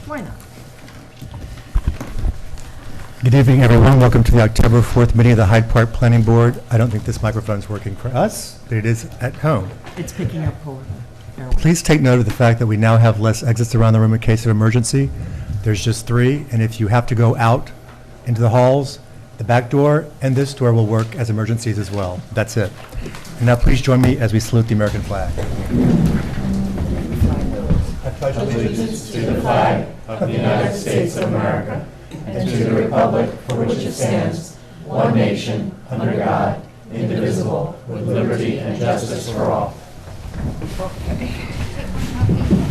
Why not? Good evening, everyone. Welcome to the October 4th meeting of the Hyde Park Planning Board. I don't think this microphone is working for us, but it is at home. It's picking up over there. Please take note of the fact that we now have less exits around the room in case of emergency. There's just 3, and if you have to go out into the halls, the back door and this door will work as emergencies as well. That's it. And now please join me as we salute the American flag. I pledge allegiance to the flag of the United States of America and to the republic for which it stands, one nation, under God, indivisible, with liberty and justice for all.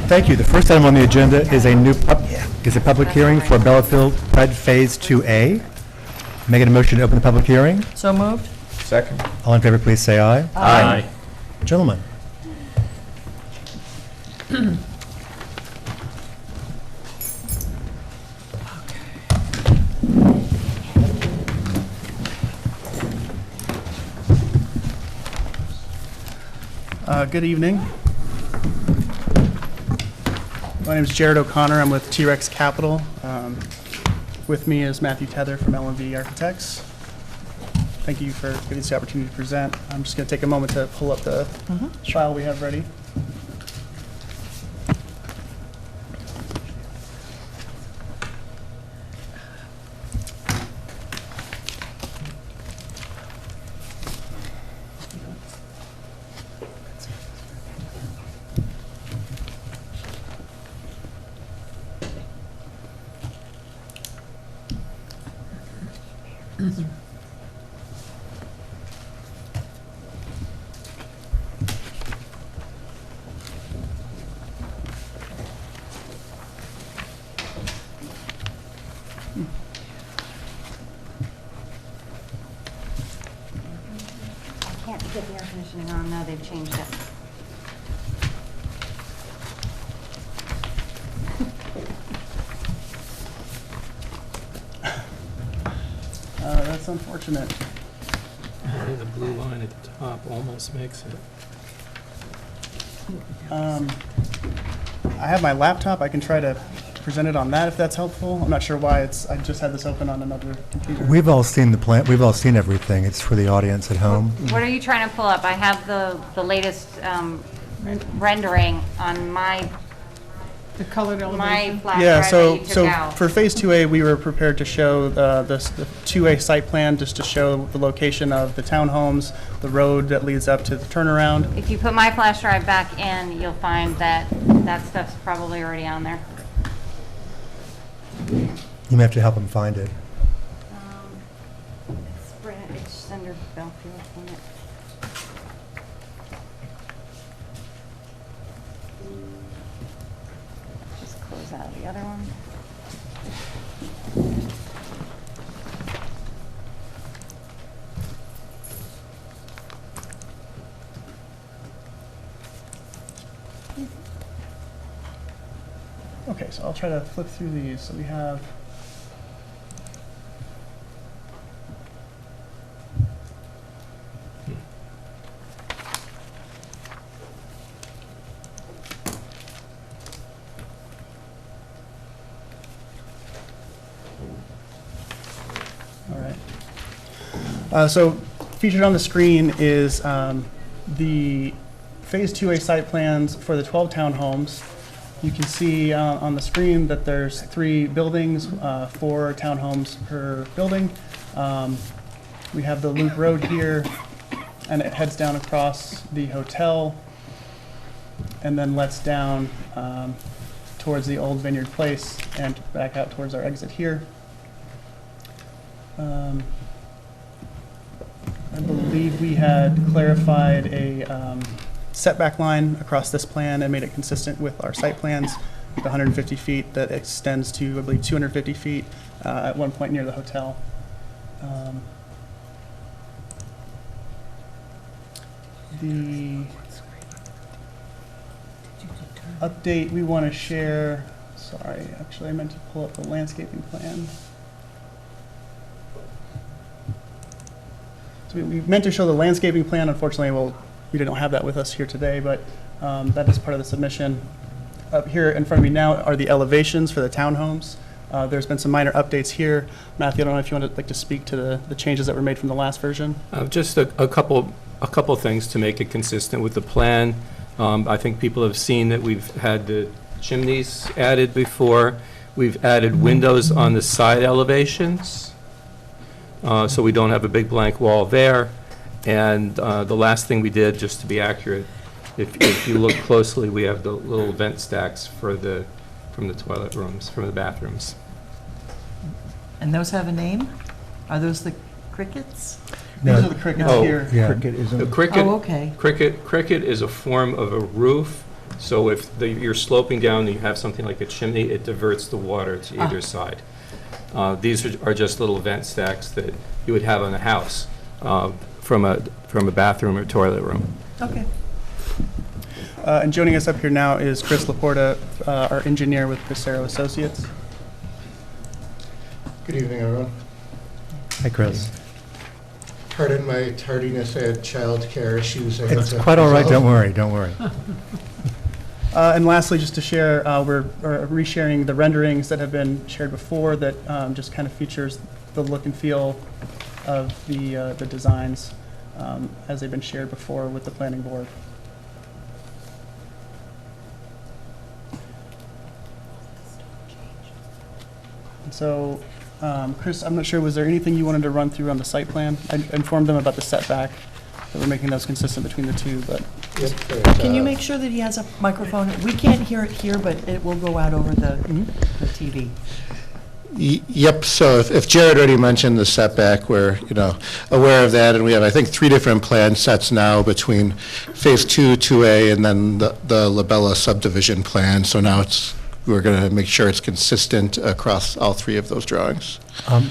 Thank you. The first item on the agenda is a public hearing for Bellafield PUD Phase 2A. May I get a motion to open the public hearing? So moved? Second. All in favor, please say aye. Aye. Gentlemen. Good evening. My name is Jared O'Connor. I'm with T-Rex Capital. With me is Matthew Tether from L&V Architects. Thank you for giving us the opportunity to present. I'm just going to take a moment to pull up the file we have ready. Can't get the air conditioning on, no, they've changed it. That's unfortunate. The blue line at the top almost makes it. I have my laptop. I can try to present it on that if that's helpful. I'm not sure why I just had this open on another computer. We've all seen the plan. We've all seen everything. It's for the audience at home. What are you trying to pull up? I have the latest rendering on my colored elevation? flash Yeah, drive that so you took out. for Phase 2A, we were prepared to show the 2A site plan, just to show the location of the townhomes, the road that leads up to the turnaround. If you put my flash drive back in, you'll find that that stuff's probably already on there. You may have to help them find it. It's under Belfield, isn't it? Just close out the other one. Okay, so I'll try to flip through these. So we have all right. So featured on the screen is the Phase 2A site plans for the 12 townhomes. You can see on the screen that there's 3 buildings, 4 townhomes per building. We have the loop road here, and it heads down across the hotel, and then lets down towards the old Vineyard Place and back out towards our exit here. I believe we had clarified a setback line across this plan and made it consistent with our site plans, the 150 feet that extends to, I believe, 250 feet at one point near the hotel. The update we want to share, sorry, actually I meant to pull up the landscaping plan. So we meant to show the landscaping plan. Unfortunately, we don't have that with us here today, but that is part of the submission. Up here in front of me now are the elevations for the townhomes. There's been some minor updates here. Matthew, I don't know if you want to like to speak to the changes that were made from the last version. Just a couple things to make it consistent with the plan. I think people have seen that we've had the chimneys added before. We've added windows on the side elevations, so we don't have a big blank wall there. And the last thing we did, just to be accurate, if you look closely, we have the little vent stacks from the toilet rooms, from the bathrooms. And those have a name? Are those the crickets? These are the crickets Oh, here. Yeah. The cricket, Oh, okay. cricket is a form of a roof, so if you're sloping down and you have something like a chimney, it diverts the water to either side. These are just little vent stacks that you would have on a house from a bathroom or toilet room. Okay. And joining us up here now is Chris Laporta, our engineer with Crissero Associates. Good evening, everyone. Hi, Chris. Pardon my tardiness, I had childcare issues. I had It's to quite all right, resolve. don't worry, don't worry. And lastly, just to share, we're resharing the renderings that have been shared before that just kind of features the look and feel of the designs as they've been shared before with the planning board. And so, Chris, I'm not sure, was there anything you wanted to run through on the site plan? I informed them about the setback, that we're making those consistent between the two, but Yep, but, Can you make sure that he has a microphone? We can't hear it here, but it will go out over the TV. Yep, so if Jared already mentioned the setback, we're, aware of that, and we have, I think, 3 different plan sets now between Phase 2, 2A, and then the Labella subdivision plan, so now we're going to make sure it's consistent across all 3 of those drawings.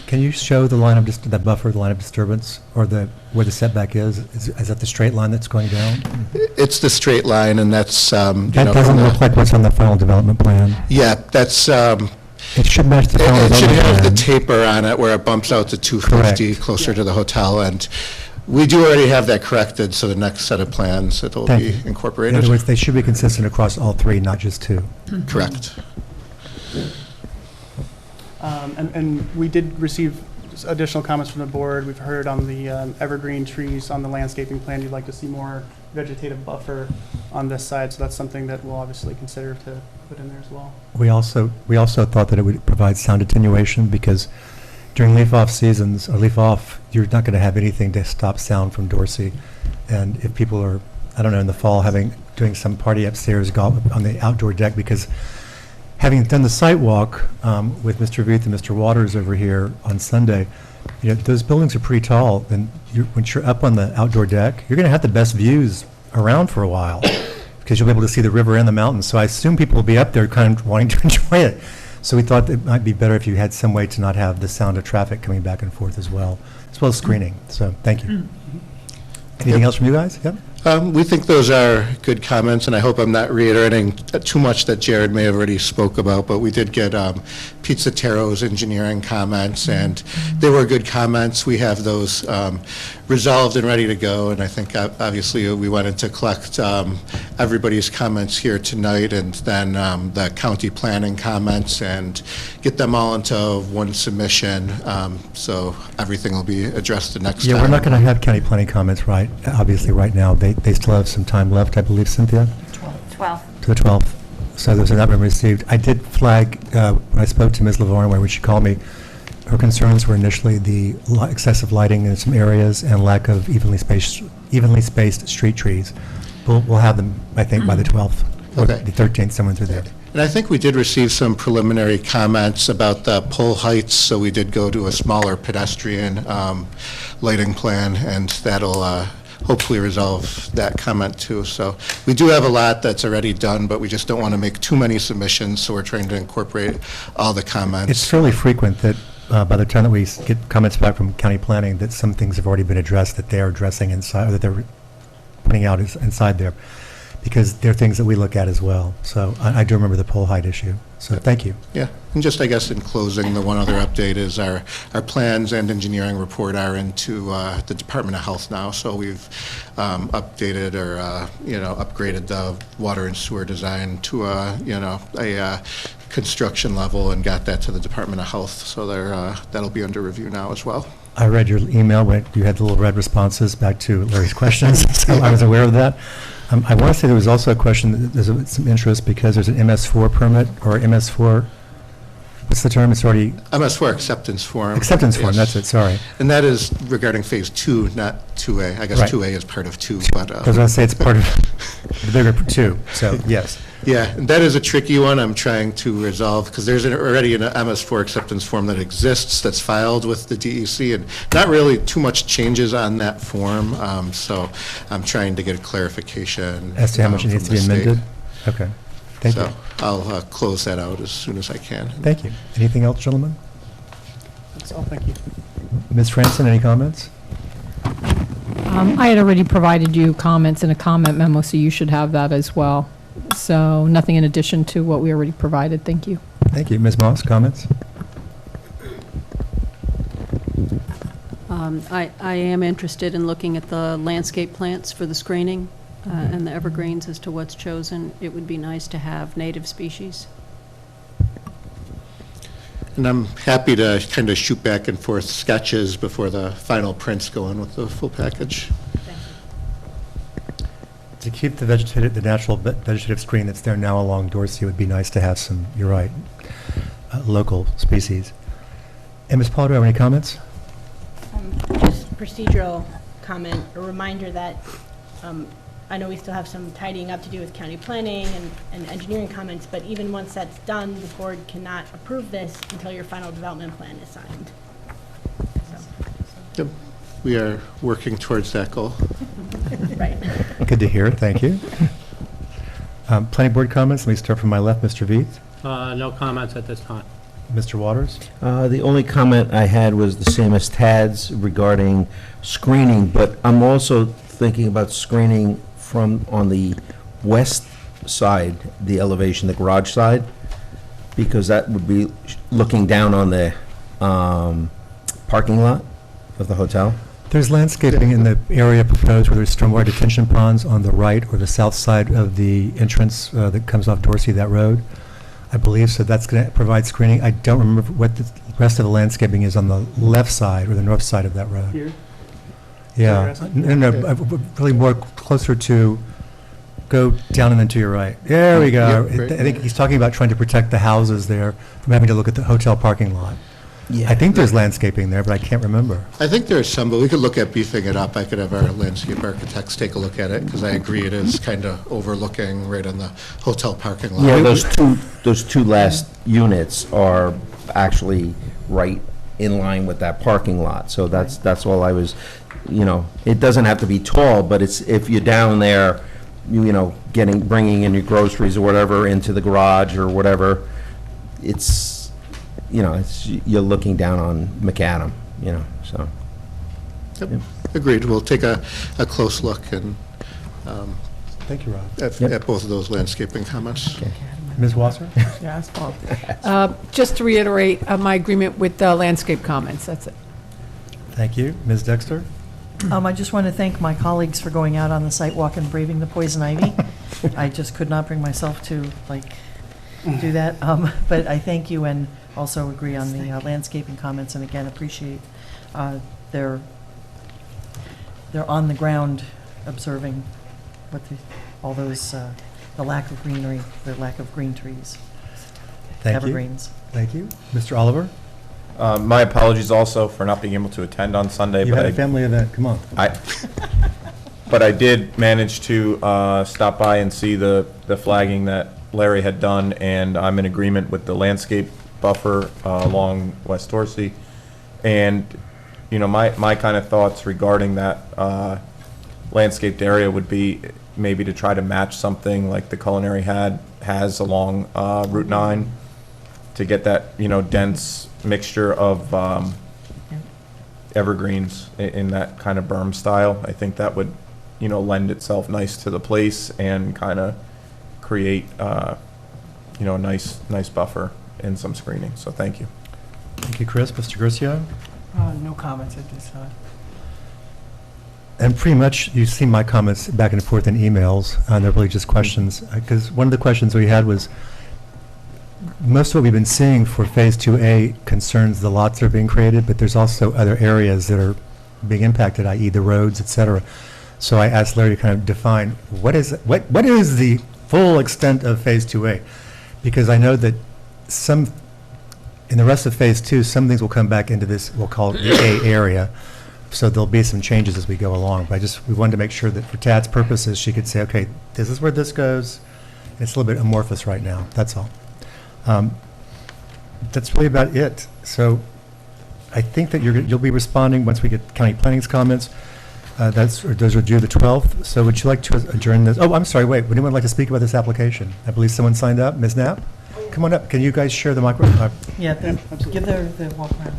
Can you show the line of, that buffer, the line of disturbance, or where the setback is? Is that the straight line that's going down? It's the straight line, and that's, That doesn't look like what's on the final development plan. Yeah, that's, It should match the final it should development have the plan. taper on it where it bumps out to 250 Correct. closer to the hotel, and we do already have that corrected, so the next set of plans, it'll Thank be you. In incorporated. other words, they should be consistent across all 3, not just 2. Correct. And we did receive additional comments from the board. We've heard on the evergreen trees on the landscaping plan, you'd like to see more vegetative buffer on this side, so that's something that we'll obviously consider to put in there as well. We also thought that it would provide sound attenuation because during leaf-off seasons, or leaf-off, you're not going to have anything to stop sound from Dorsey. And if people are, I don't know, in the fall doing some party upstairs golf on the outdoor deck, because having done the site walk with Mr. Vuth and Mr. Waters over here on Sunday, those buildings are pretty tall. And when you're up on the outdoor deck, you're going to have the best views around for a while because you'll be able to see the river and the mountains. So I assume people will be up there kind of wanting to enjoy it. So we thought it might be better if you had some way to not have the sound of traffic coming back and forth as well as screening. So thank you. Anything else from you guys? Yep. We think those are good comments, and I hope I'm not reiterating too much that Jared may have already spoke about, but we did get Pizzatero's engineering comments, and they were good comments. We have those resolved and ready to go, and I think obviously we wanted to collect everybody's comments here tonight, and then the county planning comments, and get them all into one submission, so everything will be addressed the next time. Yeah, we're not going to have county planning comments obviously right now. They still have some time left, I believe, Cynthia? 12. To the 12th. So those have not been received. I did flag, when I spoke to Ms. Lavarne, when she called me, her concerns were initially the excessive lighting in some areas and lack of evenly spaced street trees. We'll have them, I think, by the 12th, or Okay. the 13th, somewhere through there. And I think we did receive some preliminary comments about the pole heights, so we did go to a smaller pedestrian lighting plan, and that'll hopefully resolve that comment too. So we do have a lot that's already done, but we just don't want to make too many submissions, so we're trying to incorporate all the comments. It's fairly frequent that by the time that we get comments back from county planning, that some things have already been addressed that they are addressing inside, or that they're putting out inside there, because they're things that we look at as well. So I do remember the pole height issue. So thank you. Yeah, and just, I guess, in closing, the one other update is our plans and engineering report are into the Department of Health now, so we've updated or, upgraded the water and sewer design to a construction level and got that to the Department of Health, so that'll be under review now as well. I read your email when you had the little red responses back to Larry's questions, so I was aware of that. I want to say there was also a question, there's some interest because there's an MS4 permit or MS4, what's the term? It's already... MS4 acceptance form. Acceptance form, Yes. that's it, sorry. And that is regarding Phase 2, not 2A. I guess Right. 2A is part of 2, but... I was going to say it's part of the bigger two, so yes. Yeah, and that is a tricky one I'm trying to resolve, because there's already an MS4 acceptance form that exists that's filed with the DEC, and not really too much changes on that form, so I'm trying to get a clarification. As to how much it needs to be from the state. amended? Okay, thank you. So I'll close that out as soon as I can. Thank you. Anything else, gentlemen? That's all, thank you. Ms. Franson, any comments? I had already provided you comments in a comment memo, so you should have that as well. So nothing in addition to what we already provided. Thank you. Thank you. Ms. Moss, comments? I am interested in looking at the landscape plants for the screening and the evergreens as to what's chosen. It would be nice to have native species. And I'm happy to kind of shoot back and forth sketches before the final prints go in with the full package. To keep the natural vegetative screen that's there now along Dorsey, it would be nice to have some, you're right, local species. And Ms. Paul, do you have any comments? Just procedural comment, a reminder that I know we still have some tidying up to do with county planning and engineering comments, but even once that's done, the board cannot approve this until your final development plan is signed. Yep. We are working towards that goal. Right. Good to hear. Thank you. Planning board comments. Let me start from my left. Mr. Veith. No comments at this time. Mr. Waters. The only comment I had was the same as Tad's regarding screening, but I'm also thinking about screening from on the west side, the elevation, the garage side, because that would be looking down on the parking lot of the hotel. There's landscaping in the area proposed where there's stormwater detention ponds on the right or the south side of the entrance that comes off Dorsey, that road. I believe, so that's going to provide screening. I don't remember what the rest of the landscaping is on the left side or the north side of that road. Here? Yeah, no, really more closer to, go down and then to your right. There we go. Yep, right. I think he's talking about trying to protect the houses there from having to look at the hotel parking lot. Yeah. I think there's landscaping there, but I can't remember. I think there's some, but we could look at beefing it up. I could have our landscape architects take a look at it, because I agree it is kind of overlooking right on the hotel parking lot. Yeah, those two last units are actually right in line with that parking lot, so that's all I was, it doesn't have to be tall, but it's, if you're down there, bringing in your groceries or whatever into the garage or whatever, it's, you're looking down on McAdam, so. Yep. Agreed. We'll take a close look and Thank you, Rob. at both of those landscaping comments. Okay. Ms. Wasser? Yes, Paul. Just to reiterate my agreement with the landscape comments, that's it. Thank you. Ms. Dexter? I just want to thank my colleagues for going out on the site walk and braving the poison ivy. I just could not bring myself to, do that, but I thank you and also agree on the landscaping comments, and again, appreciate their on the ground observing what all those, the lack of greenery, the lack of green trees, Thank evergreens. you. Thank you. Mr. Oliver? My apologies also for not being able to attend on Sunday. You had a family event, come on. But I did manage to stop by and see the flagging that Larry had done, and I'm in agreement with the landscape buffer along West Dorsey. And, my kind of thoughts regarding that landscaped area would be maybe to try to match something like the Culinary has along Route 9 to get that, dense mixture of evergreens in that kind of berm style. I think that would, lend itself nice to the place and kind of create, a nice buffer and some screening. So thank you. Thank you, Chris. Mr. Garcia? No comments at this time. And pretty much, you've seen my comments back and forth in emails, and they're really just questions. Because one of the questions we had was, most of what we've been seeing for Phase 2A concerns the lots that are being created, but there's also other areas that are being impacted, i.e. the roads, et cetera. So I asked Larry to kind of define, what is the full extent of Phase 2A? Because I know that in the rest of Phase 2, some things will come back into this, we'll call it the A area. So there'll be some changes as we go along. But we wanted to make sure that for Tad's purposes, she could say, okay, this is where this goes. It's a little bit amorphous right now, that's all. That's really about it. So I think that you'll be responding once we get county planning's comments. Those are due the 12th. So would you like to adjourn this? Oh, I'm sorry, wait. Would anyone like to speak about this application? I believe someone signed up. Ms. Knapp? Come on up. Can you guys share the microphone? Yeah, give the walk around.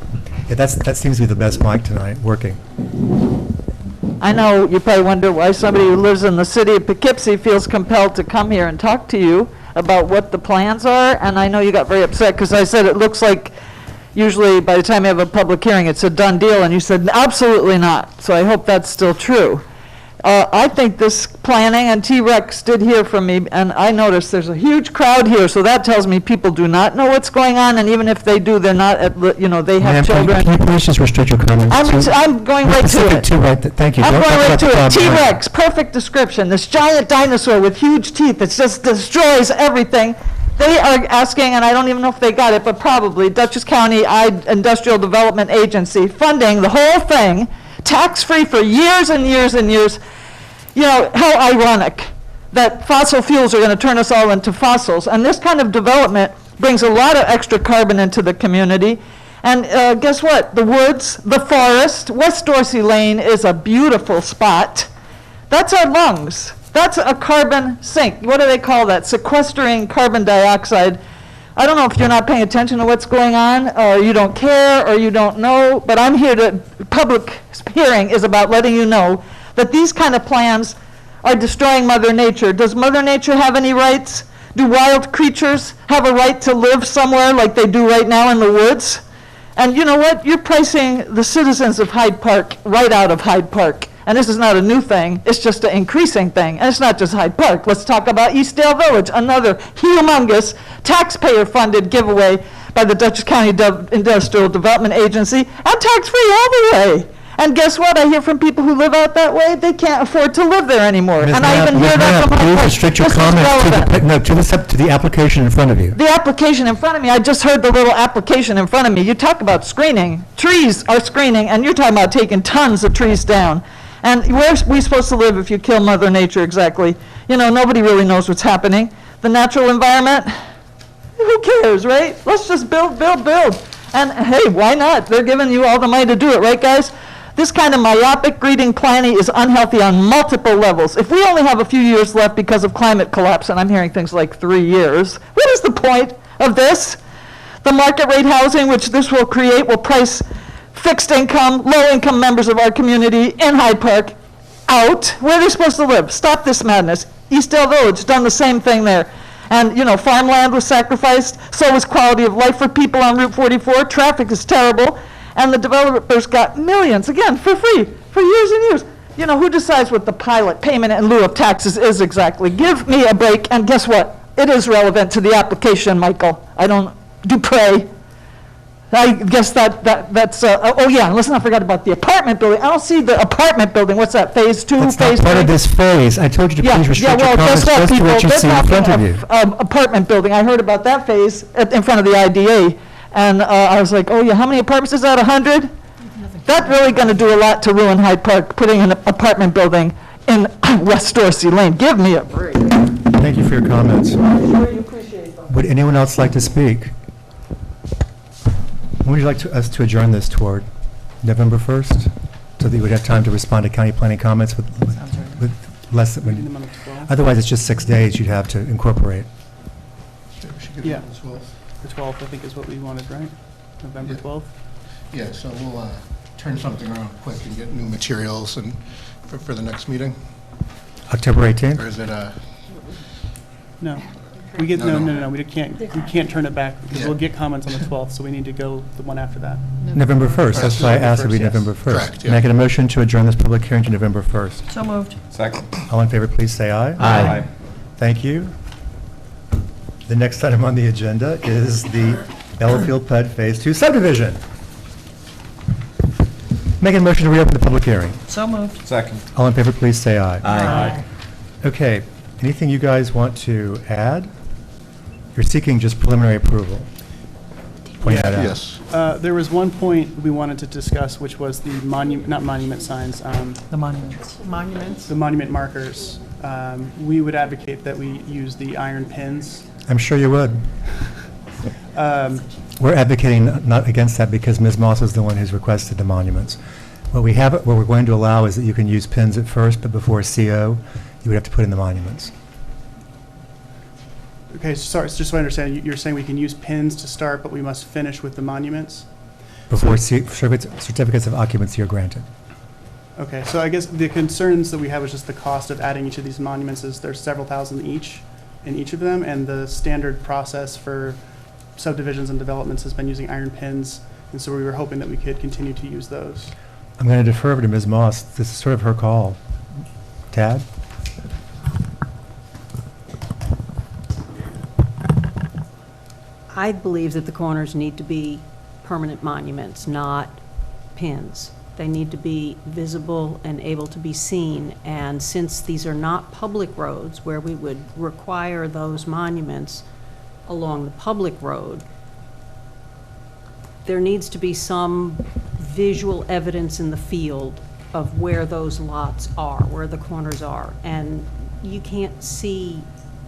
Yeah, that seems to be the best mic tonight, working. I know you probably wonder why somebody who lives in the city of Poughkeepsie feels compelled to come here and talk to you about what the plans are, and I know you got very upset because I said it looks like usually by the time you have a public hearing it's a done deal, and you said absolutely not. So I hope that's still true. I think this planning and T-Rex did hear from me, and I noticed there's a huge crowd here, so that tells me people do not know what's going on, and even if they do, they're not they have children. Can you please just restrict your comments? I'm going right to it. Thank you. I'm going right to it. T-Rex, perfect description. This giant dinosaur with huge teeth that just destroys everything. They are asking, and I don't even know if they got it, but probably, Dutchess County Industrial Development Agency funding the whole thing, tax-free for years and years and years. How ironic that fossil fuels are going to turn us all into fossils. And this kind of development brings a lot of extra carbon into the community. And guess what? The woods, the forest, West Dorsey Lane is a beautiful spot. That's our lungs. That's a carbon sink. What do they call that? Sequestering carbon dioxide. I don't know if you're not paying attention to what's going on, or you don't care, or you don't know, but I'm here public hearing is about letting you know that these kind of plans are destroying Mother Nature. Does Mother Nature have any rights? Do wild creatures have a right to live somewhere like they do right now in the woods? And you know what? You're pricing the citizens of Hyde Park right out of Hyde Park. And this is not a new thing, it's just an increasing thing. And it's not just Hyde Park. Let's talk about Eastdale Village, another humongous taxpayer-funded giveaway by the Dutchess County Industrial Development Agency, and tax-free all the way. And guess what? I hear from people who live out that way, they can't afford to live there anymore. Ms. And I even hear that from please restrict your comments to the application in front of you. The application in front of me, I just heard the little application in front of me. You talk about screening. Trees are screening, and you're talking about taking tons of trees down. And where are we supposed to live if you kill Mother Nature exactly? Nobody really knows what's happening. The natural environment, who cares, right? Let's just build. And hey, why not? They're giving you all the money to do it, right, guys? This kind of myopic greeting planning is unhealthy on multiple levels. If we only have a few years left because of climate collapse, and I'm hearing things like 3 years, what is the point of this? The market rate housing, which this will create, will price fixed income, low-income members of our community in Hyde Park out. Where are they supposed to live? Stop this madness. Eastdale Village, done the same thing there. And, farmland was sacrificed, so was quality of life for people on Route 44. Traffic is terrible. And the developers got millions, again, for free, for years and years. Who decides what the pilot payment in lieu of taxes is exactly? Give me a break, and guess what? It is relevant to the application, Michael. Dupre. I guess that's, oh yeah, and let's not forget about the apartment building. I don't see the apartment building. What's that, phase 2, That's phase 3? That's not part of this phase. I told you to please restrict your comments just to what you see in front of you. Apartment building, I heard about that phase in front of the IDA. And I was like, oh yeah, how many apartments is that, 100? That's really going to do a lot to ruin Hyde Park, putting an apartment building in West Dorsey Lane. Give me a break. Thank you for your comments. I'm sure you appreciate them. Would anyone else like to speak? When would you like us to adjourn this toward? November 1st? So that you would have time to respond to county planning comments with less than, otherwise it's just 6 days you'd have to incorporate. Yeah. The 12th, I think, is what we wanted, right? November 12th? Yeah, so we'll turn something around quick and get new materials and for the next meeting. October 18th? Or is it No. We get, no, we can't turn it back, because we'll get comments on the 12th, so we need to go the one after that. November 1st, that's why I asked it to be November 1st. Correct, yeah. Can I get a motion to adjourn this public hearing to November 1st? So moved. Second. All in favor, please say aye. Aye. Thank you. The next item on the agenda is the Bellafield PUD Phase 2 subdivision. Make a motion to reopen the public hearing. So moved. Second. All in favor, please say aye. Aye. Okay, anything you guys want to add? You're seeking just preliminary approval. Point that out. Yes. There was one point we wanted to discuss, which was the not monument signs, The monuments. Monuments. the monument markers. We would advocate that we use the iron pins. I'm sure you would. We're advocating not against that because Ms. Moss is the one who's requested the monuments. What we're going to allow is that you can use pins at first, but before CO, you would have to put in the monuments. Okay, sorry, just so I understand, you're saying we can use pins to start, but we must finish with the monuments? Before certificates of occupancy are granted. Okay, so I guess the concerns that we have is just the cost of adding each of these monuments is there's several thousand each in each of them, and the standard process for subdivisions and developments has been using iron pins, and so we were hoping that we could continue to use those. I'm going to defer over to Ms. Moss. This is sort of her call. Tad? I believe that the corners need to be permanent monuments, not pins. They need to be visible and able to be seen, and since these are not public roads where we would require those monuments along the public road, there needs to be some visual evidence in the field of where those lots are, where the corners are, and you can't see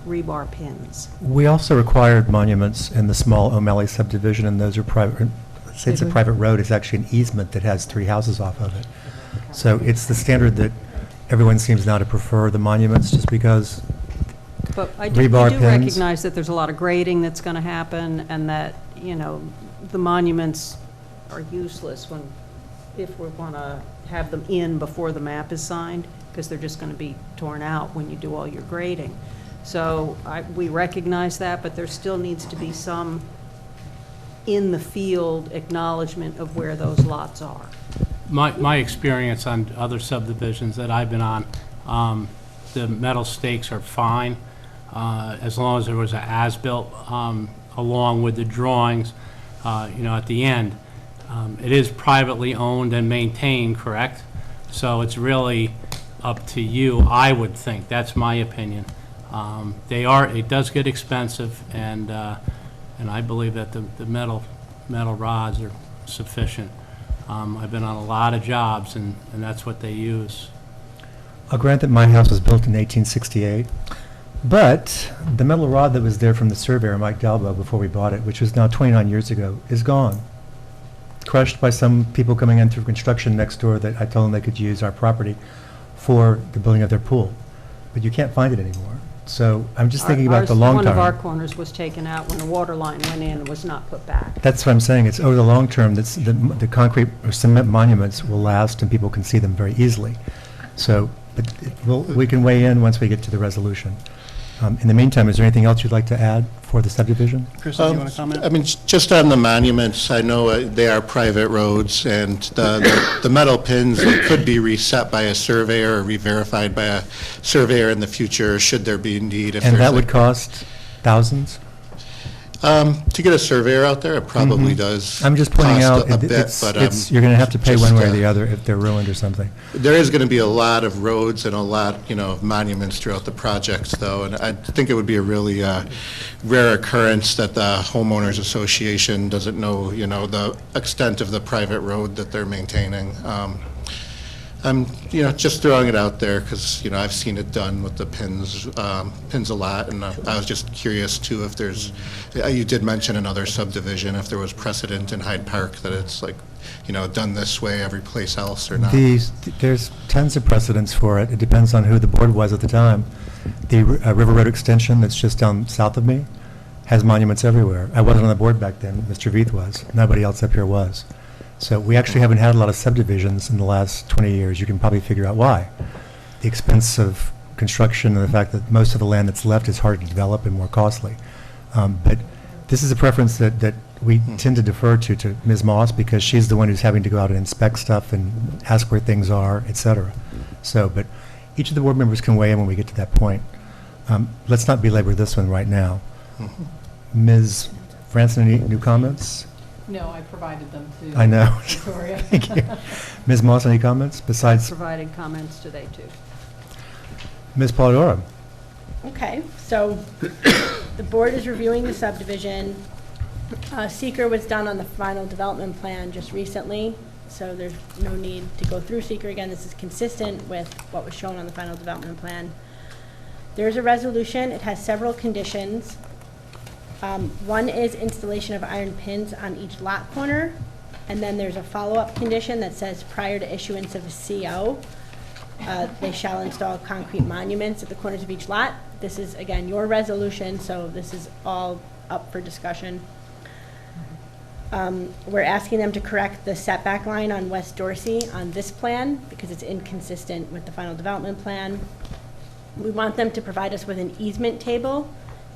rebar pins. We also required monuments in the small O'Malley subdivision, and those are private. Say it's a private road, it's actually an easement that has 3 houses off of it. So it's the standard that everyone seems now to prefer the monuments, just because But I do rebar pins. recognize that there's a lot of grading that's going to happen, and that, you know, the monuments are useless if we want to have them in before the map is signed, because they're just going to be torn out when you do all your grading. So we recognize that, but there still needs to be some in the field acknowledgement of where those lots are. My experience on other subdivisions that I've been on, the metal stakes are fine, as long as there was an as-built along with the drawings, at the end. It is privately owned and maintained, correct? So it's really up to you, I would think. That's my opinion. It does get expensive, and I believe that the metal rods are sufficient. I've been on a lot of jobs, and that's what they use. I'll grant that my house was built in 1868, but the metal rod that was there from the surveyor, Mike Dalbo, before we bought it, which was now 29 years ago, is gone. Crushed by some people coming in through construction next door that I told them they could use our property for the building of their pool. But you can't find it anymore. So I'm just thinking about the long term. One of our corners was taken out when the water line went in and was not put back. That's what I'm saying. It's over the long term, the concrete or cement monuments will last and people can see them very easily. So, but we can weigh in once we get to the resolution. In the meantime, is there anything else you'd like to add for the subdivision? Chris, do you want to comment? I mean, just on the monuments, I know they are private roads, and the metal pins, they could be reset by a surveyor or re-verified by a surveyor in the future, should there be need. And that would cost thousands? To get a surveyor out there, it probably does. I'm just pointing out, cost a bit, but you're going to have to pay just, one way or the other if they're ruined or something. There is going to be a lot of roads and a lot, of monuments throughout the projects, though, and I think it would be a really rare occurrence that the homeowners association doesn't know, the extent of the private road that they're maintaining. I'm, just throwing it out there because, I've seen it done with the pins a lot, and I was just curious, too, if there's, you did mention another subdivision, if there was precedent in Hyde Park that it's like, done this way every place else or not. There's tons of precedents for it. It depends on who the board was at the time. The River Road extension that's just down south of me has monuments everywhere. I wasn't on the board back then. Mr. Veith was. Nobody else up here was. So we actually haven't had a lot of subdivisions in the last 20 years. You can probably figure out why. The expense of construction and the fact that most of the land that's left is hard to develop and more costly. But this is a preference that we tend to defer to Ms. Moss, because she's the one who's having to go out and inspect stuff and ask where things are, et cetera. So, but each of the board members can weigh in when we get to that point. Let's not belabor this one right now. Ms. Franson, any new comments? No, I provided them to I know. Victoria. Thank you. Ms. Moss, any comments besides Provided comments today, too. Ms. Polidoro? Okay, so the board is reviewing the subdivision. Seeker was done on the final development plan just recently, so there's no need to go through seeker again. This is consistent with what was shown on the final development plan. There's a resolution. It has several conditions. One is installation of iron pins on each lot corner, and then there's a follow-up condition that says prior to issuance of a CO, they shall install concrete monuments at the corners of each lot. This is, again, your resolution, so this is all up for discussion. We're asking them to correct the setback line on West Dorsey on this plan because it's inconsistent with the final development plan. We want them to provide us with an easement table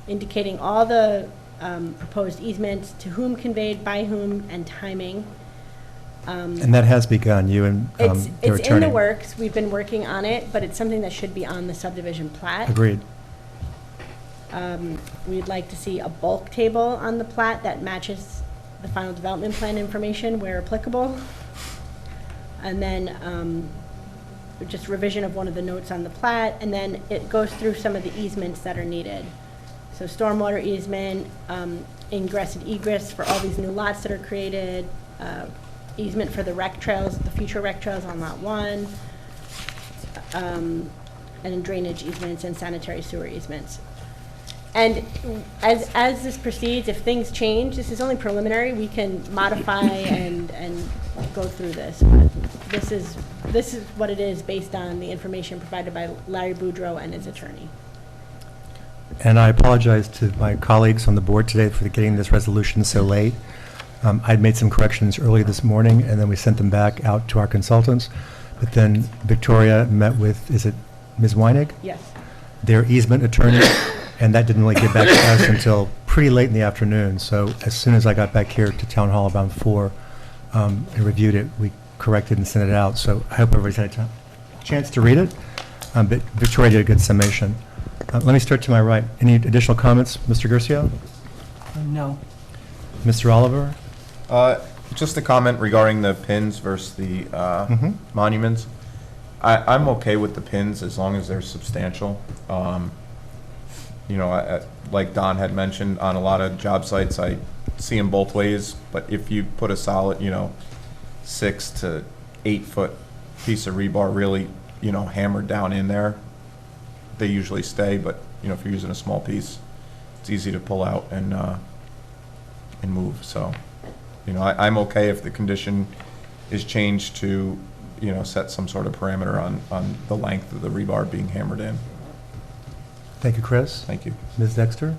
indicating all the proposed easements, to whom conveyed, by whom, and timing. And that has begun, you and your attorney. It's in the works. We've been working on it, but it's something that should be on the subdivision plat. Agreed. We'd like to see a bulk table on the plat that matches the final development plan information where applicable. And then just revision of one of the notes on the plat, and then it goes through some of the easements that are needed. So stormwater easement, ingress and egress for all these new lots that are created, easement for the rec trails, the future rec trails on lot 1, and then drainage easements and sanitary sewer easements. And as this proceeds, if things change, this is only preliminary, we can modify and go through this. But this is what it is based on the information provided by Larry Boudreau and his attorney. And I apologize to my colleagues on the board today for getting this resolution so late. I'd made some corrections early this morning, and then we sent them back out to our consultants. But then Victoria met with, is it Ms. Weinig? Yes. Their easement attorney, and that didn't really get back to us until pretty late in the afternoon. So as soon as I got back here to Town Hall around 4 and reviewed it, we corrected and sent it out. So I hope everybody's had a chance to read it. But Victoria did a good summation. Let me start to my right. Any additional comments, Mr. Gercio? No. Mr. Oliver? Just a comment regarding the pins versus the monuments. I'm okay with the pins as long as they're substantial. You know, like Don had mentioned, on a lot of job sites, I see them both ways, but if you put a solid, 6 to 8 foot piece of rebar really, hammered down in there, they usually stay, but, if you're using a small piece, it's easy to pull out and move, so, I'm okay if the condition is changed to, set some sort of parameter on the length of the rebar being hammered in. Thank you, Chris. Thank you. Ms. Dexter?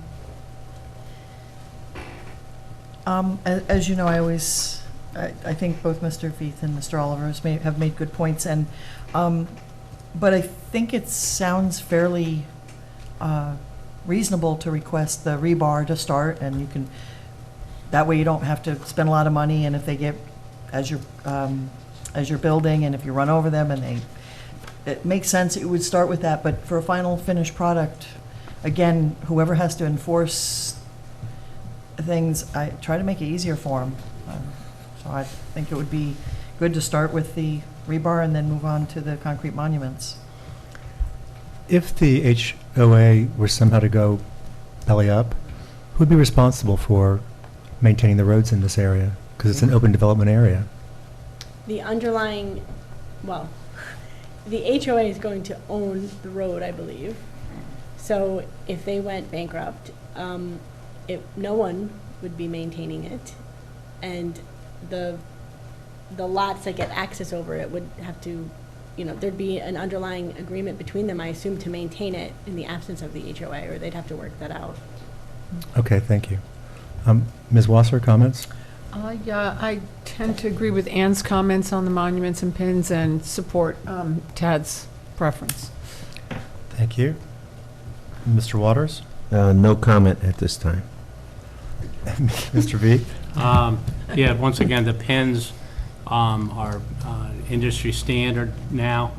As you know, I think both Mr. Veith and Mr. Oliver have made good points, and but I think it sounds fairly reasonable to request the rebar to start, and you can, that way you don't have to spend a lot of money, and if they get, as you're building, and if you run over them and it makes sense, it would start with that, but for a final finished product, again, whoever has to enforce things, I try to make it easier for them. So I think it would be good to start with the rebar and then move on to the concrete monuments. If the HOA were somehow to go belly up, who'd be responsible for maintaining the roads in this area? Because it's an open development area. The underlying, well, the HOA is going to own the road, I believe. So if they went bankrupt, no one would be maintaining it. And the lots that get access over it would have to, there'd be an underlying agreement between them, I assume, to maintain it in the absence of the HOA, or they'd have to work that out. Okay, thank you. Ms. Wasser, comments? Yeah, I tend to agree with Ann's comments on the monuments and pins and support Tad's preference. Thank you. Mr. Waters? No comment at this time. Mr. V? Yeah, once again, the pins are industry standard now,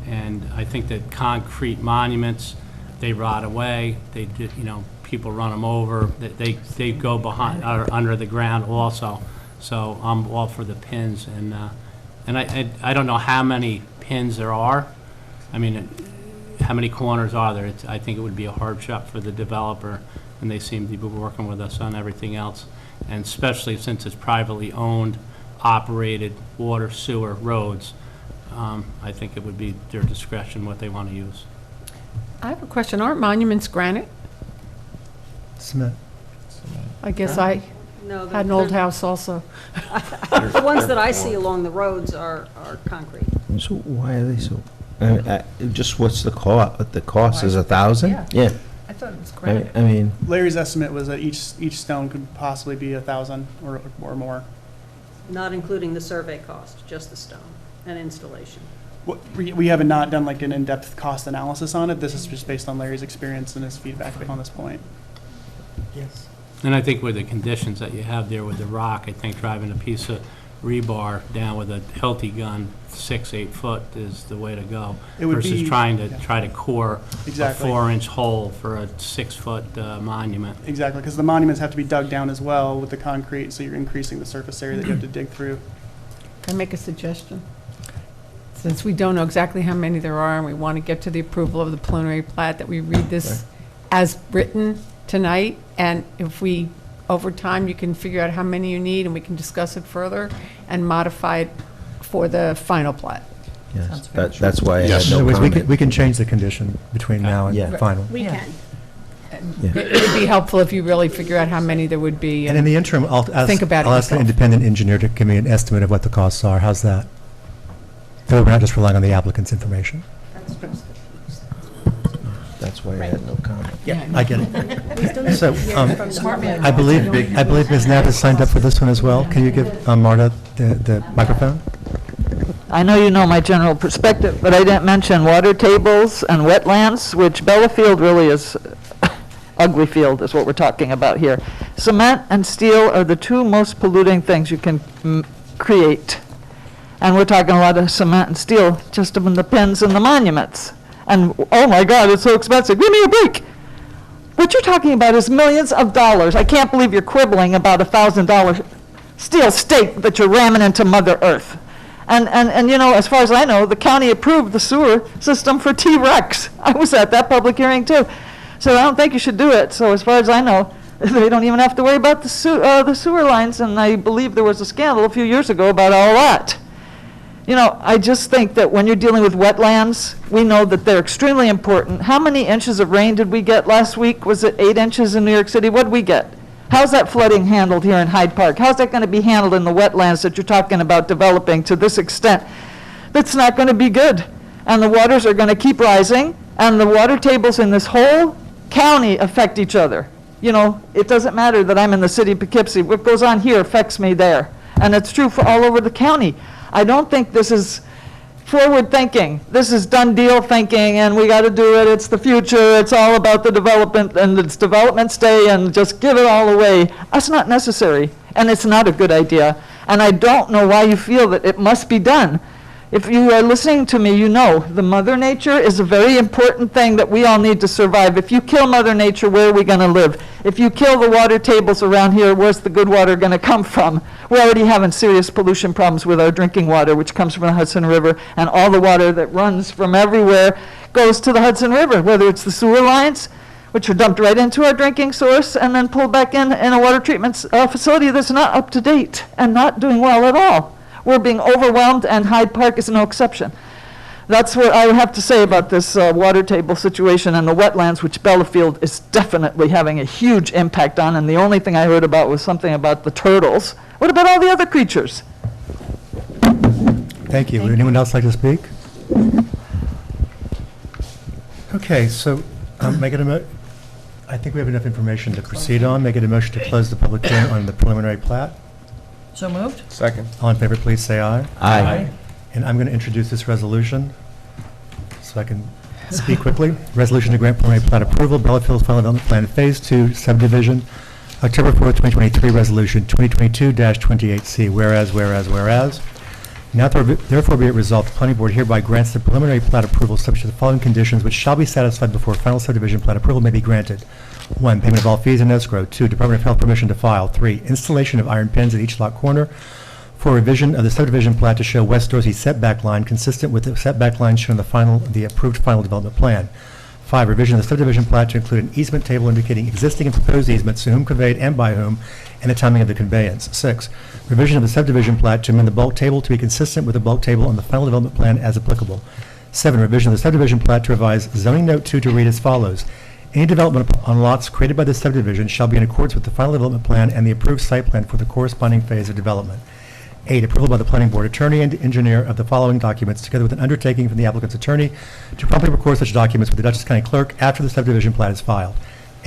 and I think that concrete monuments, they rot away, they, people run them over, they go behind, or under the ground also. So I'm all for the pins, and I don't know how many pins there are. I mean, how many corners are there? I think it would be a hardship for the developer, and they seem to be working with us on everything else. And especially since it's privately owned, operated water, sewer, roads, I think it would be their discretion what they want to use. I have a question. Aren't monuments granite? Cement. I guess I No, had an old house also. The ones that I see along the roads are concrete. So why are they so, just what's the cost? The cost is 1,000? Yeah. I thought it was granite. I mean, Larry's estimate was that each stone could possibly be 1,000 or more. Not including the survey cost, just the stone and installation. We have not done like an in-depth cost analysis on it. This is just based on Larry's experience and his feedback on this point. Yes. And I think with the conditions that you have there with the rock, I think driving a piece of rebar down with a healthy gun, 6-8 foot is the way to go. It would versus be- trying to yeah. core Exactly. a 4-inch hole for a 6-foot monument. Exactly, because the monuments have to be dug down as well with the concrete, so you're increasing the surface area that you have to dig through. Can I make a suggestion? Since we don't know exactly how many there are, and we want to get to the approval of the preliminary plat, that we read this as written tonight, and if we, over time, you can figure out how many you need, and we can discuss it further and modify it for the final plat. yes, that's why I had Yes. no In other words, comment. we can change the condition between now and Yeah. final. We Yeah. can. Yeah. It would be helpful if you really figure out how many there would be. And in the interim, I'll Think about it ask an yourself. independent engineer to give me an estimate of what the costs are. How's that? So we're not just relying on the applicant's information. That's why I had no comment. Yeah, I get it. We still need So, to hear from the I believe Ms. Knapp has signed up for this one as well. Can you give Marta the microphone? I know you know my general perspective, but I didn't mention water tables and wetlands, which Bellafield really is, ugly field is what we're talking about here. Cement and steel are the two most polluting things you can create. And we're talking a lot of cement and steel just in the pins and the monuments. And, oh my God, it's so expensive. Give me a break. What you're talking about is millions of dollars. I can't believe you're quibbling about $1,000 steel stake that you're ramming into Mother Earth. And as far as I know, the county approved the sewer system for T-Rex. I was at that public hearing too. So I don't think you should do it. So as far as I know, they don't even have to worry about the sewer lines. And I believe there was a scandal a few years ago about all that. I just think that when you're dealing with wetlands, we know that they're extremely important. How many inches of rain did we get last week? Was it 8 inches in New York City? What did we get? How's that flooding handled here in Hyde Park? How's that going to be handled in the wetlands that you're talking about developing to this extent? That's not going to be good. And the waters are going to keep rising, and the water tables in this whole county affect each other. It doesn't matter that I'm in the city of Poughkeepsie. What goes on here affects me there. And it's true for all over the county. I don't think this is forward thinking. This is done deal thinking, and we got to do it. It's the future. It's all about the development, and it's development stay, and just give it all away. That's not necessary, and it's not a good idea. And I don't know why you feel that it must be done. If you are listening to me, you know the Mother Nature is a very important thing that we all need to survive. If you kill Mother Nature, where are we going to live? If you kill the water tables around here, where's the good water going to come from? We're already having serious pollution problems with our drinking water, which comes from the Hudson River, and all the water that runs from everywhere goes to the Hudson River, whether it's the sewer lines, which are dumped right into our drinking source and then pulled back in a water treatment facility that's not up to date and not doing well at all. We're being overwhelmed, and Hyde Park is no exception. That's what I have to say about this water table situation and the wetlands, which Bellafield is definitely having a huge impact on, and the only thing I heard about was something about the turtles. What about all the other creatures? Thank you. Would anyone else like to speak? Okay, so I think we have enough information to proceed on. Make it a motion to close the public hearing on the preliminary plat. So moved? Second. All in favor, please say aye. Aye. And I'm going to introduce this resolution, so I can Speak quickly. Resolution to grant preliminary plat approval, Bellafield Final Development Plan Phase 2 subdivision, October 4th, 2023, Resolution 2022-28C. Whereas, now therefore be it resolved, the planning board hereby grants the preliminary plat approval subject to the following conditions, which shall be satisfied before final subdivision plat approval may be granted. 1, payment of all fees in escrow. 2, Department of Health permission to file. 3, installation of iron pins at each lot corner. 4, revision of the subdivision plat to show West Dorsey setback line consistent with the setback line shown in the approved final development plan. 5, revision of the subdivision plat to include an easement table indicating existing and proposed easements, to whom conveyed and by whom, and the timing of the conveyance. 6, revision of the subdivision plat to amend the bulk table to be consistent with the bulk table on the final development plan as applicable. 7, revision of the subdivision plat to revise zoning note 2 to read as follows. Any development on lots created by this subdivision shall be in accordance with the final development plan and the approved site plan for the corresponding phase of development. 8, approval by the planning board attorney and engineer of the following documents, together with an undertaking from the applicant's attorney to promptly record such documents with the Dutchess County Clerk after the subdivision plat is filed.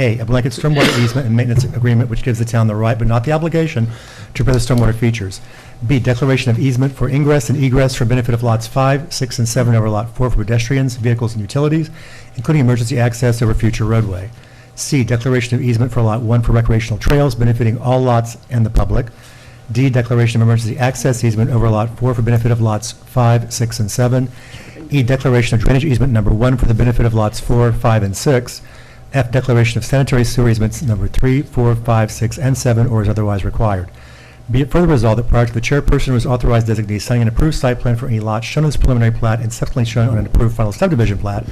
A, a blanket stormwater easement and maintenance agreement which gives the town the right but not the obligation to prepare the stormwater features. B, declaration of easement for ingress and egress for benefit of lots 5, 6, and 7 over lot 4 for pedestrians, vehicles, and utilities, including emergency access over future roadway. C, declaration of easement for lot 1 for recreational trails benefiting all lots and the public. D, declaration of emergency access easement over lot 4 for benefit of lots 5, 6, and 7. E, declaration of drainage easement number 1 for the benefit of lots 4, 5, and 6. F, declaration of sanitary sewer easements number 3, 4, 5, 6, and 7, or as otherwise required. Be it further resolved that prior to the chairperson or his authorized designee signing an approved site plan for any lot shown on this preliminary plat and subsequently shown on an approved final subdivision plat,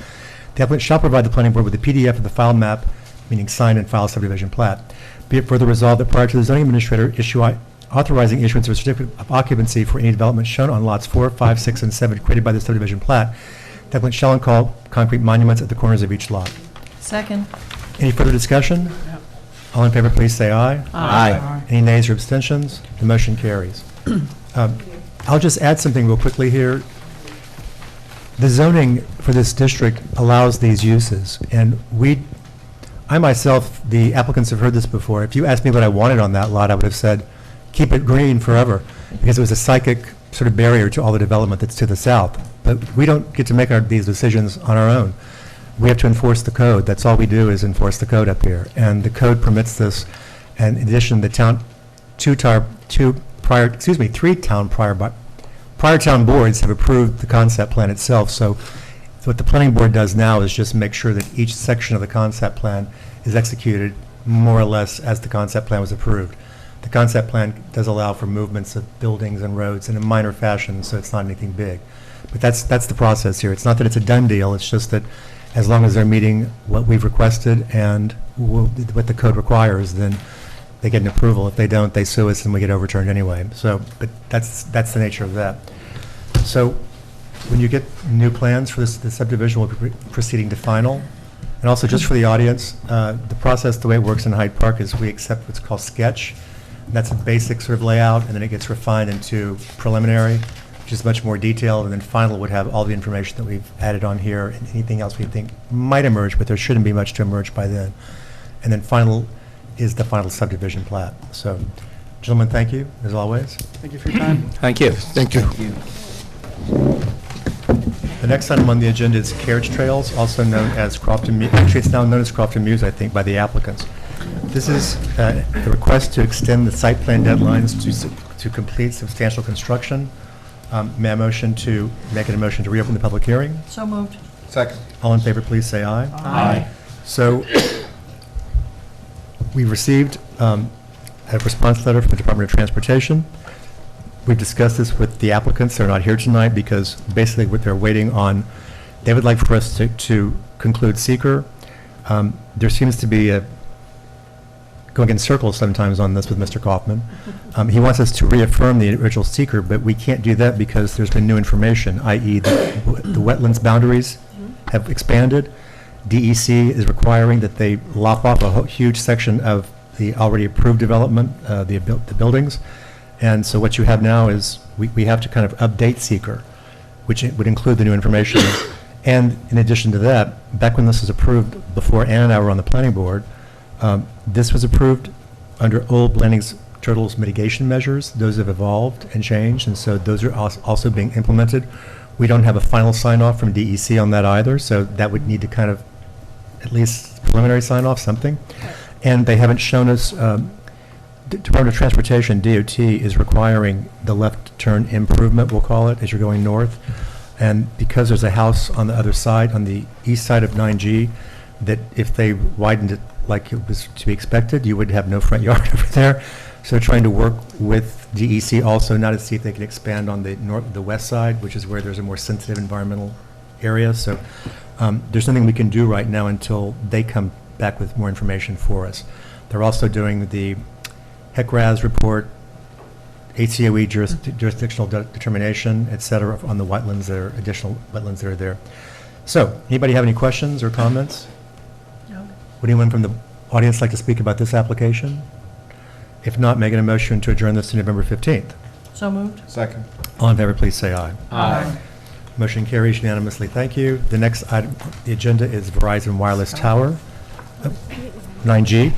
the applicant shall provide the planning board with a PDF of the file map, meaning signed and filed subdivision plat. Be it further resolved that prior to the zoning administrator authorizing issuance of a certificate of occupancy for any development shown on lots 4, 5, 6, and 7 created by the subdivision plat, the applicant shall install concrete monuments at the corners of each lot. Second. Any further discussion? All in favor, please say aye. Aye. Any nays or abstentions? The motion carries. I'll just add something real quickly here. The zoning for this district allows these uses, and I myself, the applicants have heard this before. If you asked me what I wanted on that lot, I would have said, keep it green forever, because it was a psychic sort of barrier to all the development that's to the south. But we don't get to make these decisions on our own. We have to enforce the code. That's all we do, is enforce the code up here. And the code permits this. And in addition, the town, prior town boards have approved the concept plan itself. So what the planning board does now is just make sure that each section of the concept plan is executed more or less as the concept plan was approved. The concept plan does allow for movements of buildings and roads in a minor fashion, so it's not anything big. But that's the process here. It's not that it's a done deal, it's just that as long as they're meeting what we've requested and what the code requires, then they get an approval. If they don't, they sue us and we get overturned anyway. So, but that's the nature of that. So when you get new plans for this, the subdivision will be proceeding to final. And also, just for the audience, the process, the way it works in Hyde Park is we accept what's called sketch. And that's a basic sort of layout, and then it gets refined into preliminary, which is much more detailed, and then final would have all the information that we've added on here and anything else we think might emerge, but there shouldn't be much to emerge by then. And then final is the final subdivision plat. So, gentlemen, thank you, as always. Thank you for your time. Thank you. Thank you. The next item on the agenda is carriage trails, also known as Crofton Mews. Actually, it's now known as Crofton Mews, I think, by the applicants. This is a request to extend the site plan deadlines to complete substantial construction. May I motion to make it a motion to reopen the public hearing? So moved. Second. All in favor, please say aye. Aye. So we received a response letter from the Department of Transportation. We've discussed this with the applicants. They're not here tonight because basically what they're waiting on, they would like for us to conclude seeker. There seems to be going in circles sometimes on this with Mr. Kaufman. He wants us to reaffirm the original seeker, but we can't do that because there's been new information, i.e. the wetlands boundaries have expanded. DEC is requiring that they lop off a huge section of the already approved development, the buildings. And so what you have now is we have to kind of update seeker, which would include the new information. And in addition to that, back when this was approved, before Ann and I were on the planning board, this was approved under old Blandings Turtles mitigation measures. Those have evolved and changed, and so those are also being implemented We don't have a final sign-off from DEC on that either, so that would need to kind of, at least preliminary sign-off, something. And they haven't shown us, the Department of Transportation, DOT, is requiring the left turn improvement, we'll call it, as you're going north. And because there's a house on the other side, on the east side of 9G, that if they widened it like it was to be expected, you would have no front yard over there. So trying to work with DEC also now to see if they can expand on the west side, which is where there's a more sensitive environmental area. So there's nothing we can do right now until they come back with more information for us. They're also doing the HECRAS report, ACOE jurisdictional determination, et cetera, on the wetlands that are, additional wetlands that are there. So, anybody have any questions or comments? No. Would anyone from the audience like to speak about this application? If not, making a motion to adjourn this to November 15th. So moved. Second. All in favor, please say aye. Aye. Motion carries unanimously. Thank you. The next item, the agenda is Verizon Wireless Tower, 9G.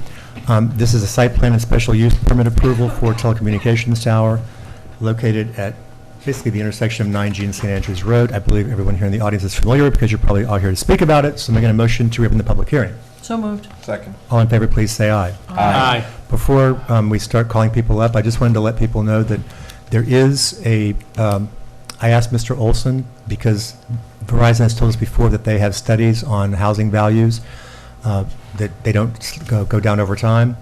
This is a site plan and special use permit approval for telecommunications tower located at basically the intersection of 9G and St. Andrews Road. I believe everyone here in the audience is familiar because you're probably all here to speak about it. So I'm making a motion to reopen the public hearing. So moved. Second. All in favor, please say aye. Aye. Before we start calling people up, I just wanted to let people know that there is a, I asked Mr. Olson, because Verizon has told us before that they have studies on housing values, that they don't go down over time.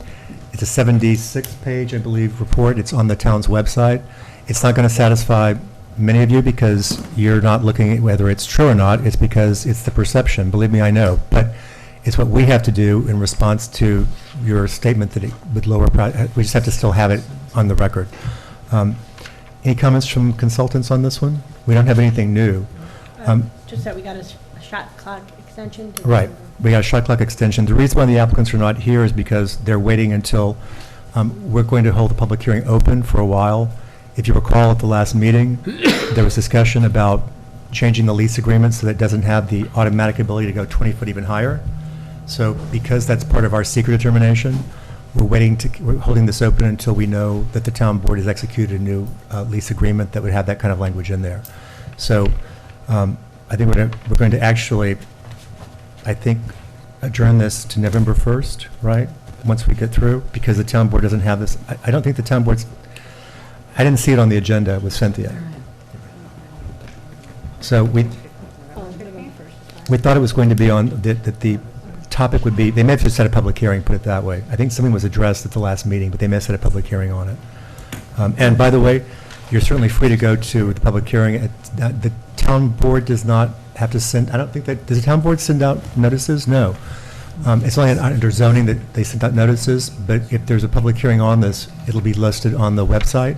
It's a 76-page, I believe, report. It's on the town's website. It's not going to satisfy many of you because you're not looking at whether it's true or not. It's because it's the perception. Believe me, I know. But it's what we have to do in response to your statement that it would lower, we just have to still have it on the record. Any comments from consultants on this one? We don't have anything new. Just that we got a shot clock extension. to Right. December. We got a shot clock extension. The reason why the applicants are not here is because they're waiting until, we're going to hold the public hearing open for a while. If you recall at the last meeting, there was discussion about changing the lease agreement so that it doesn't have the automatic ability to go 20 foot even higher. So because that's part of our secret determination, we're holding this open until we know that the town board has executed a new lease agreement that would have that kind of language in there. So I think we're going to actually, I think, adjourn this to November 1st, right? Once we get through, because the town board doesn't have this. I don't think the town board's, I didn't see it on the agenda with Cynthia. So we thought it was going to be on, that the topic would be, they may have just set a public hearing, put it that way. I think something was addressed at the last meeting, but they may have set a public hearing on it. And by the way, you're certainly free to go to the public hearing. The town board does not have to send, I don't think that, does the town board send out notices? No. It's only under zoning that they send out notices, but if there's a public hearing on this, it'll be listed on the website.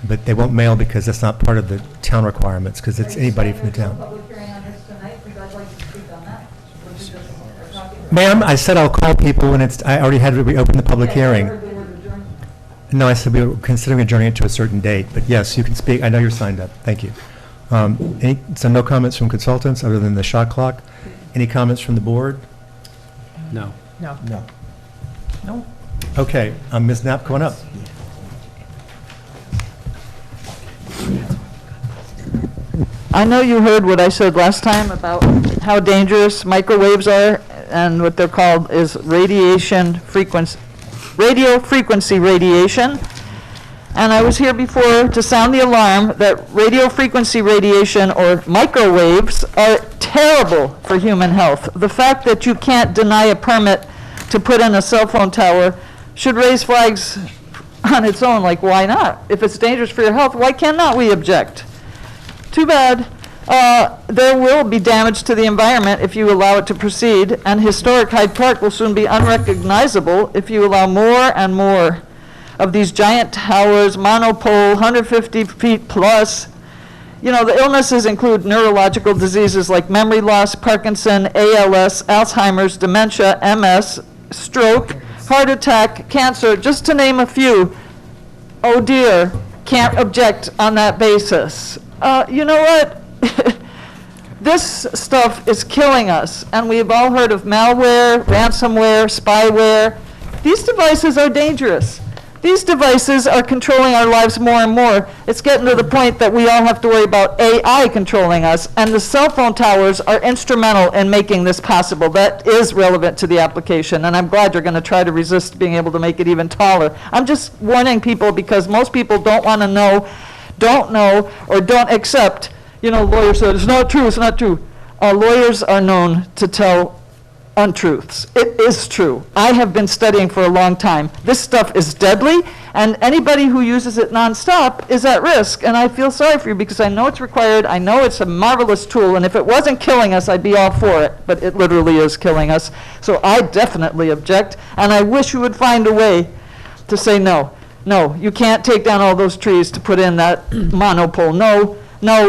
But they won't mail because that's not part of the town requirements, because it's anybody from the town. Ma'am, I said I'll call people when it's, I already had to reopen the public hearing. No, I said we were considering adjourning it to a certain date, but yes, you can speak. I know you're signed up. Thank you. So no comments from consultants other than the shot clock. Any comments from the board? No. No. No. No. Okay, Ms. Knapp, come on up. I know you heard what I said last time about how dangerous microwaves are, and what they're called is radio frequency radiation. And I was here before to sound the alarm that radio frequency radiation, or microwaves, are terrible for human health. The fact that you can't deny a permit to put in a cell phone tower should raise flags on its own, like why not? If it's dangerous for your health, why cannot we object? Too bad. There will be damage to the environment if you allow it to proceed, and historic Hyde Park will soon be unrecognizable if you allow more and more of these giant towers, monopole, 150 feet plus. You know, the illnesses include neurological diseases like memory loss, Parkinson, ALS, Alzheimer's, dementia, MS, stroke, heart attack, cancer, just to name a few. Oh dear, can't object on that basis. You know what? This stuff is killing us, and we've all heard of malware, ransomware, spyware. These devices are dangerous. These devices are controlling our lives more and more. It's getting to the point that we all have to worry about AI controlling us, and the cell phone towers are instrumental in making this possible. That is relevant to the application, and I'm glad you're going to try to resist being able to make it even taller. I'm just warning people because most people don't want to know, don't know, or don't accept. You know, lawyers said, it's not true, it's not true. Lawyers are known to tell untruths. It is true. I have been studying for a long time. This stuff is deadly, and anybody who uses it nonstop is at risk, and I feel sorry for you because I know it's required, I know it's a marvelous tool, and if it wasn't killing us, I'd be all for it, but it literally is killing us. So I definitely object, and I wish you would find a way to say no. No, you can't take down all those trees to put in that monopole. No,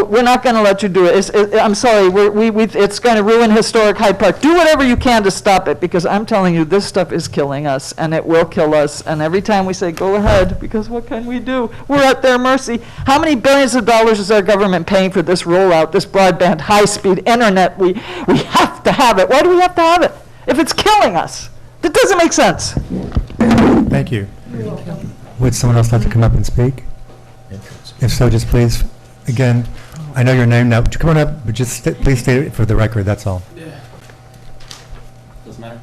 we're not going to let you do it. I'm sorry, it's going to ruin historic Hyde Park. Do whatever you can to stop it, because I'm telling you, this stuff is killing us, and it will kill us. And every time we say, go ahead, because what can we do? We're at their mercy. How many billions of dollars is our government paying for this rollout, this broadband, high-speed internet? We have to have it. Why do we have to have it if it's killing us? That doesn't make sense. Thank you. Would someone else like to come up and speak? If so, just please, again, I know your name now. Would you come on up, but just please state it for the record, that's all. Doesn't matter.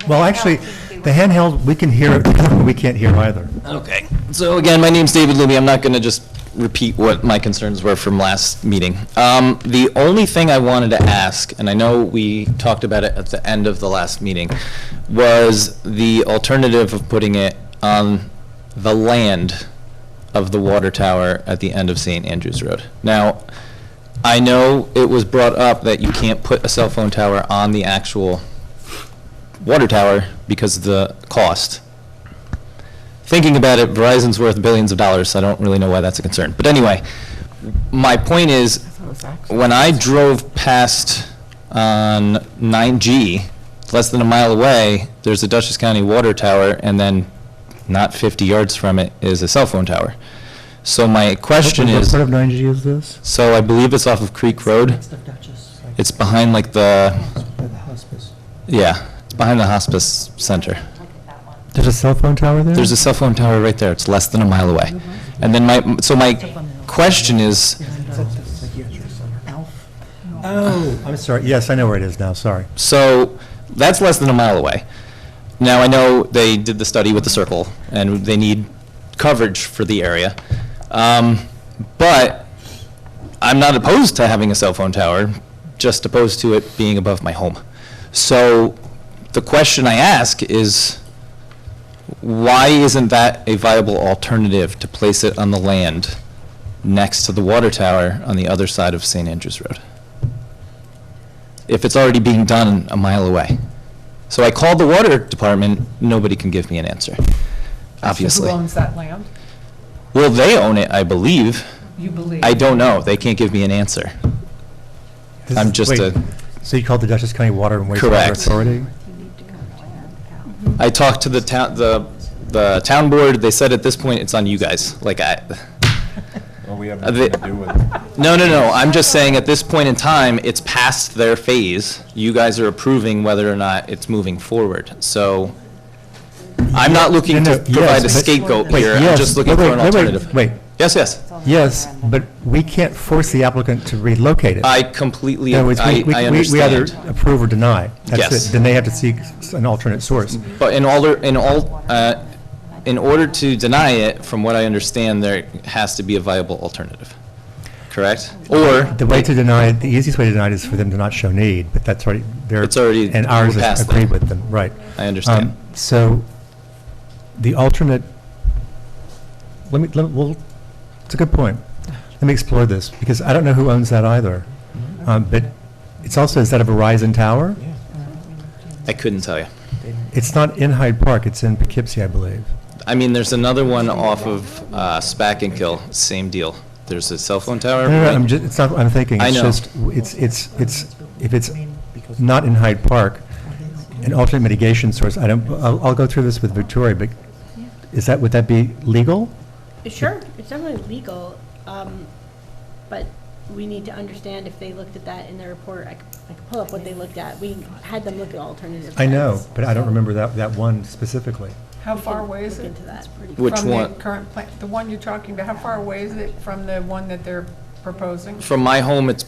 Well, actually, the handheld, we can hear it, we can't hear either. Okay. So again, my name's David Luby. I'm not going to just repeat what my concerns were from last meeting. The only thing I wanted to ask, and I know we talked about it at the end of the last meeting, was the alternative of putting it on the land of the water tower at the end of St. Andrews Road. Now, I know it was brought up that you can't put a cell phone tower on the actual water tower because of the cost. Thinking about it, Verizon's worth billions of dollars, so I don't really know why that's a concern. But anyway, my point is, when I drove past on 9G, less than a mile away, there's a Dutchess County water tower, and then not 50 yards from it is a cell phone tower. So my question is... What part of 9G is this? So I believe it's off of Creek Road. It's behind like the... Yeah, it's behind the hospice center. There's a cell phone tower there? There's a cell phone tower right there. It's less than a mile away. And then my question is... Oh, I'm sorry. Yes, I know where it is now, sorry. So that's less than a mile away. Now, I know they did the study with the circle, and they need coverage for the area. But I'm not opposed to having a cell phone tower, just opposed to it being above my home. So the question I ask is, why isn't that a viable alternative to place it on the land next to the water tower on the other side of St. Andrews Road, if it's already being done a mile away? So I called the water department, nobody can give me an answer, obviously. Who owns that land? Well, they own it, I believe. You believe? I don't know, they can't give me an answer. I'm just Wait, a... So you called the Dutchess County Water and Wastewater Correct. Authority? I talked to the town board, they said at this point, it's on you guys. Like, Well, we have nothing to do with it. No, I'm just saying at this point in time, it's past their phase. You guys are approving whether or not it's moving forward. So I'm not looking to provide a scapegoat here, I'm just looking for an alternative. Wait. Yes. Yes, but we can't force the applicant to relocate it. I completely, In other words, I we either understand. approve or deny. That's Yes. it. Then they have to seek an alternate source. But in order to deny it, from what I understand, there has to be a viable alternative, correct? Or, The way to deny it, the easiest way to deny it is for them to not show need, but that's already, It's already and ours moved is past agreed that. with them, right. I understand. So, the alternate, it's a good point. Let me explore this, because I don't know who owns that either. But it's also, is that a Verizon tower? I couldn't tell you. It's not in Hyde Park, it's in Poughkeepsie, I believe. I mean, there's another one off of Spack and Kill, same deal. There's a cell phone tower. No, right- I'm just, it's not what I'm thinking. I It's know. just, if it's not in Hyde Park, an alternate mitigation source, I'll go through this with Victoria, but would that be legal? Sure, it's definitely legal, but we need to understand if they looked at that in their report. I could pull up what they looked at. We had them look at alternative. I know, plans, but I don't so- remember that one specifically. How we far can away is look it? into that. Which From one? the current plan, the one you're talking about, how far away is it from the one that they're proposing? From my home, it's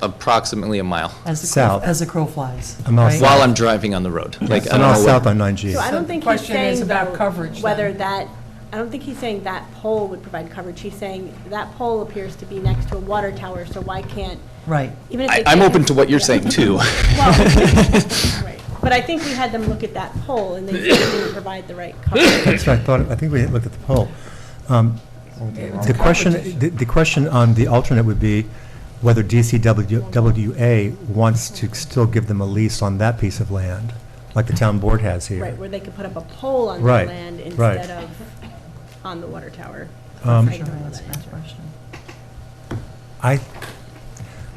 approximately a mile. South. As the crow flies. A mile right? south. While I'm driving on the road. Like, I A don't mile know south what, on 9G. So I So don't the think he's question is saying about though, coverage whether then. that, I don't think he's saying that pole would provide coverage. He's saying that pole appears to be next to a water tower, so why can't, Right. even if they I'm can't open to what you're yeah. saying too. Well, right. But I think we had them look at that pole, and they said it didn't provide the right coverage. That's what I thought, I think we looked at the poll. The question on the alternate would be whether DCWA wants to still give them a lease on that piece of land, like the town board has here. Right, where they could put up a pole on the Right, land right. instead of on the water tower. Um, I don't know that answer.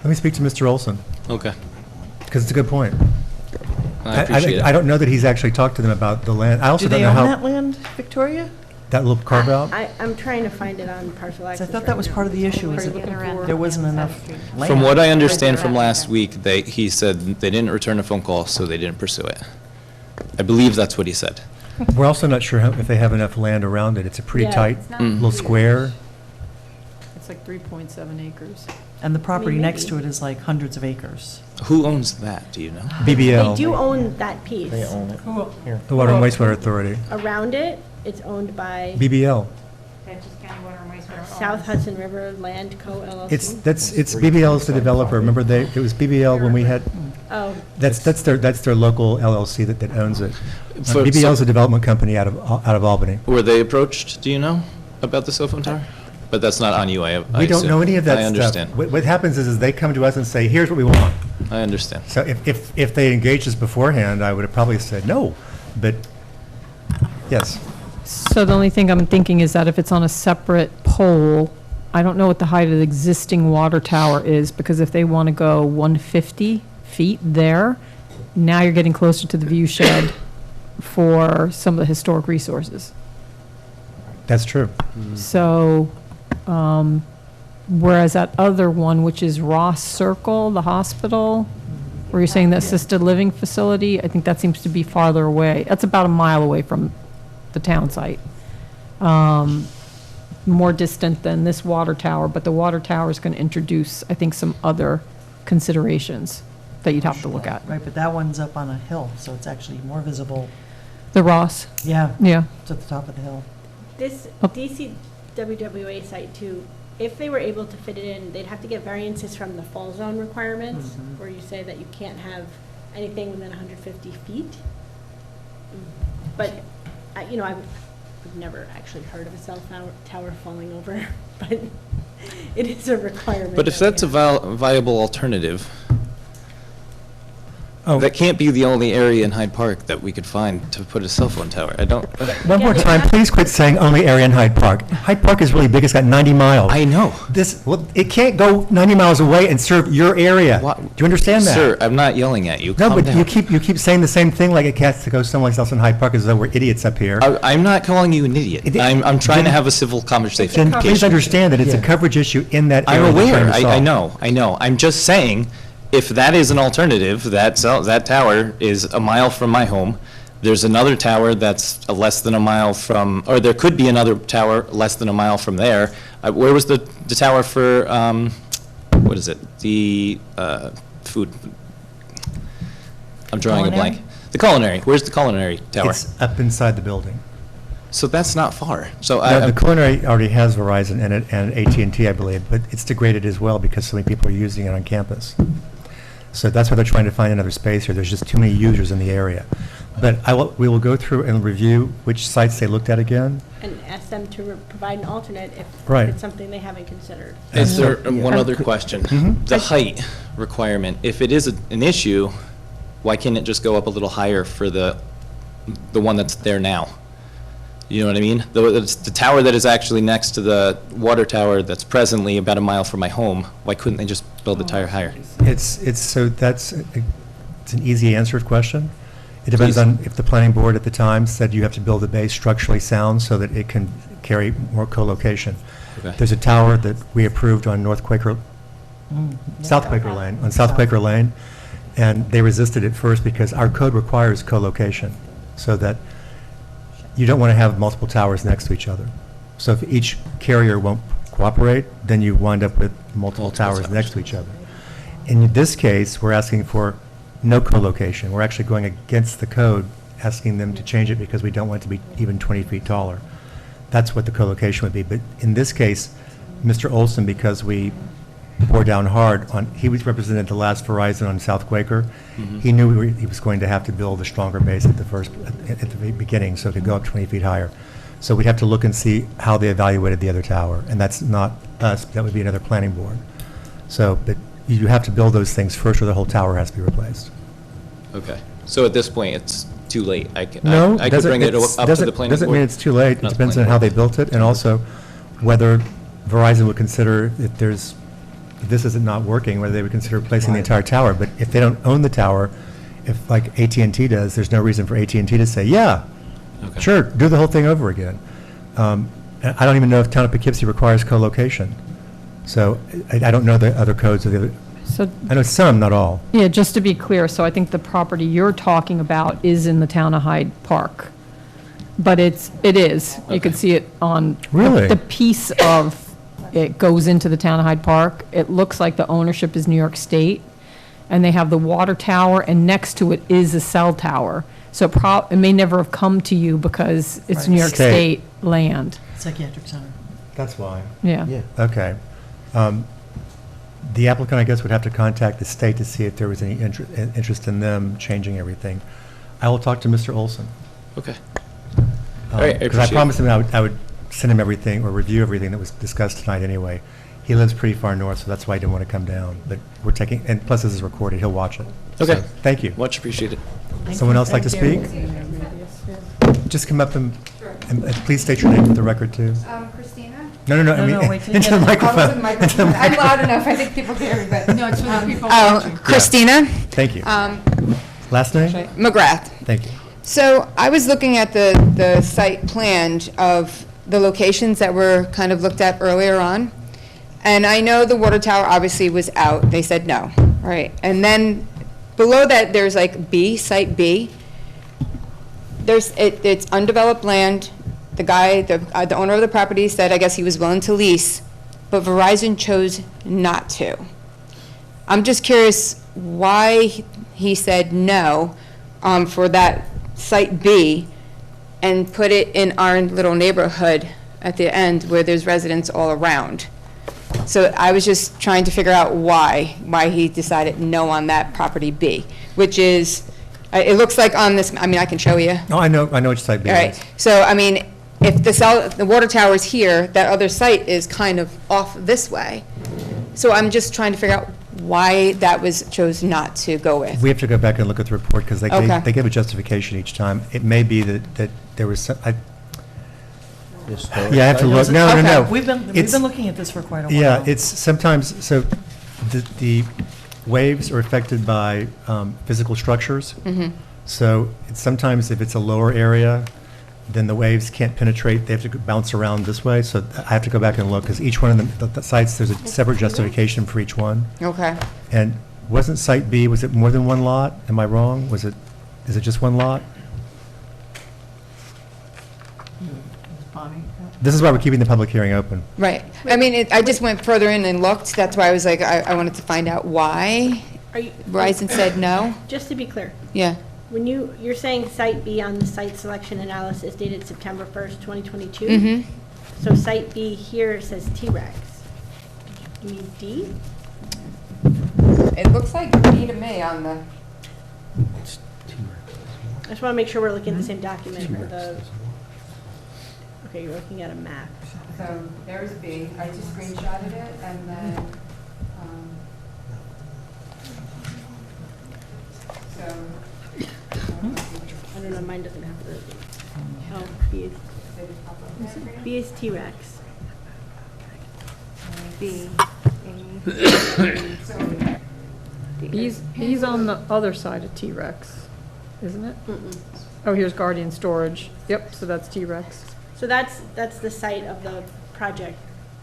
Let me speak to Mr. Olson, Okay. because it's a good point. I appreciate I it. don't know that he's actually talked to them about the land. I also Do don't they know own how, that land, Victoria? that little carve out. I'm trying to find it on parcel I access. thought that was part of the issue, is Are you that looking for- there wasn't enough land. From what I understand from last week, he said they didn't return a phone call, so they didn't pursue it. I believe that's what he said. We're also not sure if they have enough land around it. It's a pretty Yeah, tight it's not little square. It's like 3.7 acres. And the property next to maybe. it is like hundreds of acres. Who owns that, do you know? BBL, They do own that piece. They own it. Who- the Water and Wastewater Authority. Around it, it's owned by BBL. South Hudson River Land Co. LLC. It's BBL's the developer. Remember, it was BBL when we had, Oh, that's their local LLC that owns it. For- BBL's a development company out of Albany. Were they approached, do you know, about the cell phone tower? But that's not on you, I We don't assume. know any of that I stuff. understand. What happens is they come to us and say, here's what we want. I understand. So if they engaged us beforehand, I would have probably said no, but yes. So the only thing I'm thinking is that if it's on a separate pole, I don't know what the height of the existing water tower is, because if they want to go 150 feet there, now you're getting closer to the view shed for some of the historic resources. That's true. So, whereas that other one, which is Ross Circle, the hospital, where you're saying the assisted living facility, I think that seems to be farther away. That's about a mile away from the town site. More distant than this water tower, but the water tower is going to introduce, I think, some other considerations that you'd have to look at. Right, but that one's up on a hill, so it's actually more visible. The Ross, Yeah, yeah. it's at the top of the hill. this Oh. DCWWA site too, if they were able to fit it in, they'd have to get variances from the fall zone requirements, where you say that you can't have anything within 150 feet. But, I've never actually heard of a cell tower falling over, but it is a requirement. But if that we that's a have. viable alternative, Oh. that can't be the only area in Hyde Park that we could find to put a cell phone tower. I don't, One more time, please quit saying only area in Hyde Park. Hyde Park is really big, it's got 90 miles. I know. It can't go 90 miles away and serve your area. What- Do you understand that? Sir, I'm not yelling at you. No, Calm but down. you keep saying the same thing like it has to go someplace else in Hyde Park as though we're idiots up here. I'm not calling you an idiot. I'm trying to have a civil conversation. Then please understand that it's a coverage issue in that I'm area. we're aware, trying to I solve. know. I'm just saying, if that is an alternative, that tower is a mile from my home. There's another tower that's less than a mile from, or there could be another tower less than a mile from there. Where was the tower for, what is it? The food, I'm drawing a blank. The culinary, where's the culinary tower? It's up inside the building. So that's not far. So No, the culinary already has Verizon in it and AT&T, I believe, but it's degraded as well because so many people are using it on campus. So that's why they're trying to find another space here. There's just too many users in the area. But we will go through and review which sites they looked at again. And ask them to provide an alternate if Right. it's something they haven't considered. Is there one other question? Mhm. The height requirement, if it is an issue, why can't it just go up a little higher for the one that's there now? You know what I mean? The tower that is actually next to the water tower that's presently about a mile from my home, why couldn't they just build the tower higher? It's an easy answer question. It depends Please. on if the planning board at the time said you have to build a base structurally sound so that it can carry more co-location. Okay. There's a tower that we approved on South Quaker Lane, and they resisted it first because our code requires co-location, so that you don't want to have multiple towers next to each other. So if each carrier won't cooperate, then you wind up with multiple towers next to each other. In this case, we're asking for no co-location. We're actually going against the code, asking them to change it because we don't want it to be even 20 feet taller. That's what the co-location would be. But in this case, Mr. Olson, because we bore down hard on, he was represented the last Verizon on South Quaker. He knew he was going to have to build a stronger base at the beginning, so it could go up 20 feet higher. So we'd have to look and see how they evaluated the other tower, and that's not us, that would be another planning board. So, but you have to build those things first, or the whole tower has to be replaced. Okay. So at this point, it's too late. I could No, bring it up to the planning board? Doesn't mean it's too late. It Not the depends on planning how board. they built it, and also whether Verizon would consider if this isn't not working, whether they would consider replacing the entire tower. But if they don't own the tower, if like AT&T does, there's no reason for AT&T to say, yeah, Okay. sure, do the whole thing over again. And I don't even know if Town of Poughkeepsie requires co-location. So I don't know the other codes of the other, So, I know some, not all. yeah, just to be clear, so I think the property you're talking about is in the town of Hyde Park. But it is. You can see it on. Really? The piece of it goes into the town of Hyde Park. It looks like the ownership is New York State, and they have the water tower, and next to it is a cell tower. So it may never have come to you because it's Right. New York State. State land. Psychiatric center. That's why. Yeah. Okay. The applicant, I guess, would have to contact the state to see if there was any interest in them changing everything. I will talk to Mr. Olson. Okay. All right, I Because I appreciate it. promised him I would send him everything, or review everything that was discussed tonight anyway. He lives pretty far north, so that's why I didn't want to come down. But we're taking, and plus this is recorded, he'll watch it. Okay. So, thank you. Much appreciated. Someone else like to speak? Just come up and please state your name for the record, too. Christina? No, I No, mean, wait till you into get the it. microphone. Into the microphone. I'm loud enough, I think people can hear me, but. No, it's for the people Oh, watching. Christina? Thank you. Last name? McGrath. Thank you. So I was looking at the site plan of the locations that were kind of looked at earlier on. And I know the water tower obviously was out. They said no, right? And then below that, there's like B, site B. It's undeveloped land. The guy, the owner of the property said, I guess he was willing to lease, but Verizon chose not to. I'm just curious why he said no for that site B and put it in our little neighborhood at the end where there's residents all around. So I was just trying to figure out why he decided no on that property B, which is, it looks like on this, I mean, I can show you. Oh, I know which site B All it is. right, so, I mean, if the water tower's here, that other site is kind of off this way. So I'm just trying to figure out why that was, chose not to go with. We have to go back and look at the report, because Okay. they give a justification each time. It may be that there was some, yeah, I have to look, no. We've been It's- looking at this for quite a while. Yeah, it's sometimes, so the waves are affected by physical structures. So sometimes if it's a lower area, then the waves can't penetrate, they have to bounce around this way. So I have to go back and look, because each one of the sites, there's a separate justification for each one. Okay. And wasn't Site B, was it more than one lot? Am I wrong? Is it just one lot? This is why we're keeping the public hearing open. Right. I mean, I just went further in and looked. That's why I was like, I wanted to find out why Verizon said no. Just to be clear, Yeah. when you're saying Site B on the site selection analysis dated September 1st, 2022? Mm-hmm. So Site B here says T-Rex. You mean D? It looks like B to me on the. I just want to make sure we're looking at the same document for the, okay, you're looking at a map. So there's B. I just screenshotted it and then, so. I don't know, mine doesn't have the, oh, B is T-Rex. B. He's on the other side of T-Rex, isn't it? Oh, here's Guardian Storage. Yep, so that's T-Rex. So that's the site of the project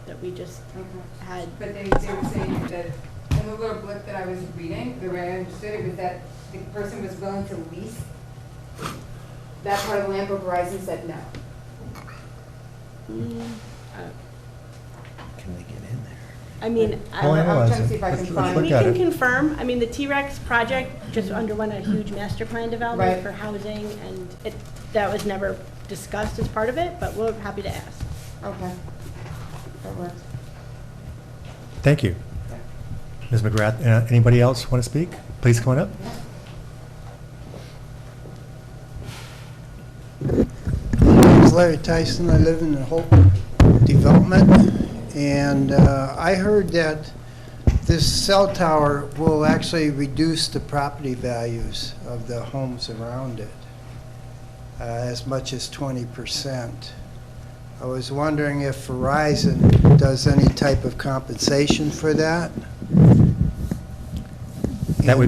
that we just had. But they were saying that in the little blip that I was reading, the way I understood it was that the person was willing to lease that part of the land, but Verizon said no. Can they get in there? I mean, Well, I'm analyze trying to it. see if I can Let's find. look we at can it. confirm, I mean, the T-Rex project just underwent a huge master plan development Right. for housing, and that was never discussed as part of it, but we're happy to ask. Okay. That works. Thank you. Ms. McGrath, anybody else want to speak? Please come on up. My name is Larry Tyson. I live in the Hope Development, and I heard that this cell tower will actually reduce the property values of the homes around it as much as 20%. I was wondering if Verizon does any type of compensation for that? That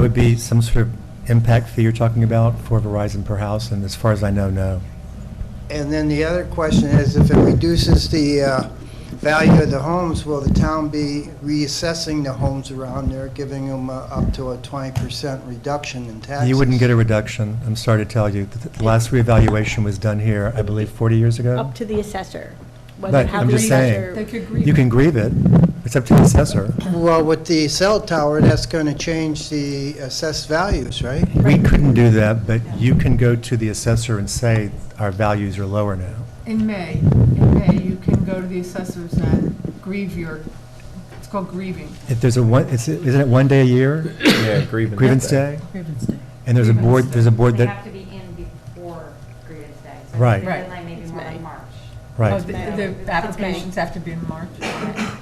would be some sort of impact fee you're talking about for Verizon per house, and as far as I know, no. And then the other question is, if it reduces the value of the homes, will the town be reassessing the homes around there, giving them up to a 20% reduction in taxes? You wouldn't get a reduction. I'm sorry to tell you. The last reevaluation was done here, I believe, 40 years ago. Up to the assessor. whether But how I'm the just assessor- saying, you can grieve it. It's up to the assessor. Well, with the cell tower, that's going to change the assessed values, right? We couldn't do that, but you can go to the assessor and say, our values are lower now. In May, you can go to the assessors and grieve your, it's called grieving. If there's isn't it one day a year? Yeah, grievance. Grievance day? Grievance day. And there's a board They that, have to be in before grievance day. So Right. the Right. deadline may be more like March. right. Oh, the applications have to be in March. I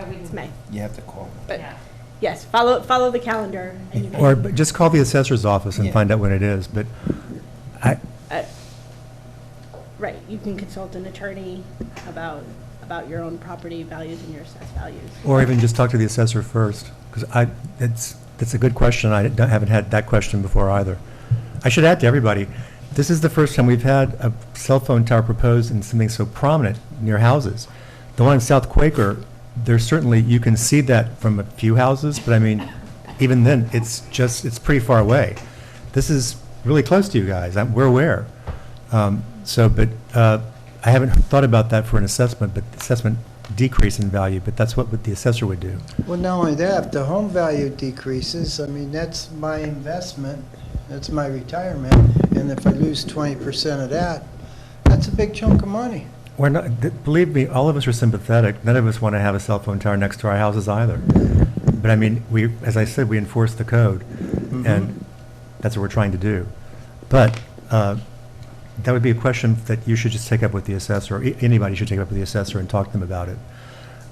wouldn't. It's May. You have to call. But Yeah. yes, follow the calendar. And you can- Or but just call the assessor's office and Yeah. find out when it is, but Right, you can consult an attorney about your own property values and your assessed values. or even just talk to the assessor first, because that's a good question. Haven't had that question before either. I should add to everybody, this is the first time we've had a cell phone tower proposed in something so prominent near houses. The one in South Quaker, there's certainly, you can see that from a few houses, but I mean, even then, it's pretty far away. This is really close to you guys. We're aware. But I haven't thought about that for an assessment, but assessment decrease in value, but that's what the assessor would do. Well, not only that, if the home value decreases, I mean, that's my investment, that's my retirement, and if I lose 20% of that, that's a big chunk of money. We're not, believe me, all of us are sympathetic. None of us want to have a cell phone tower next to our houses either. But I mean, as I said, we enforce the code, and that's what we're trying to do. But that would be a question that you should just take up with the assessor, or anybody should take up with the assessor and talk to them about it.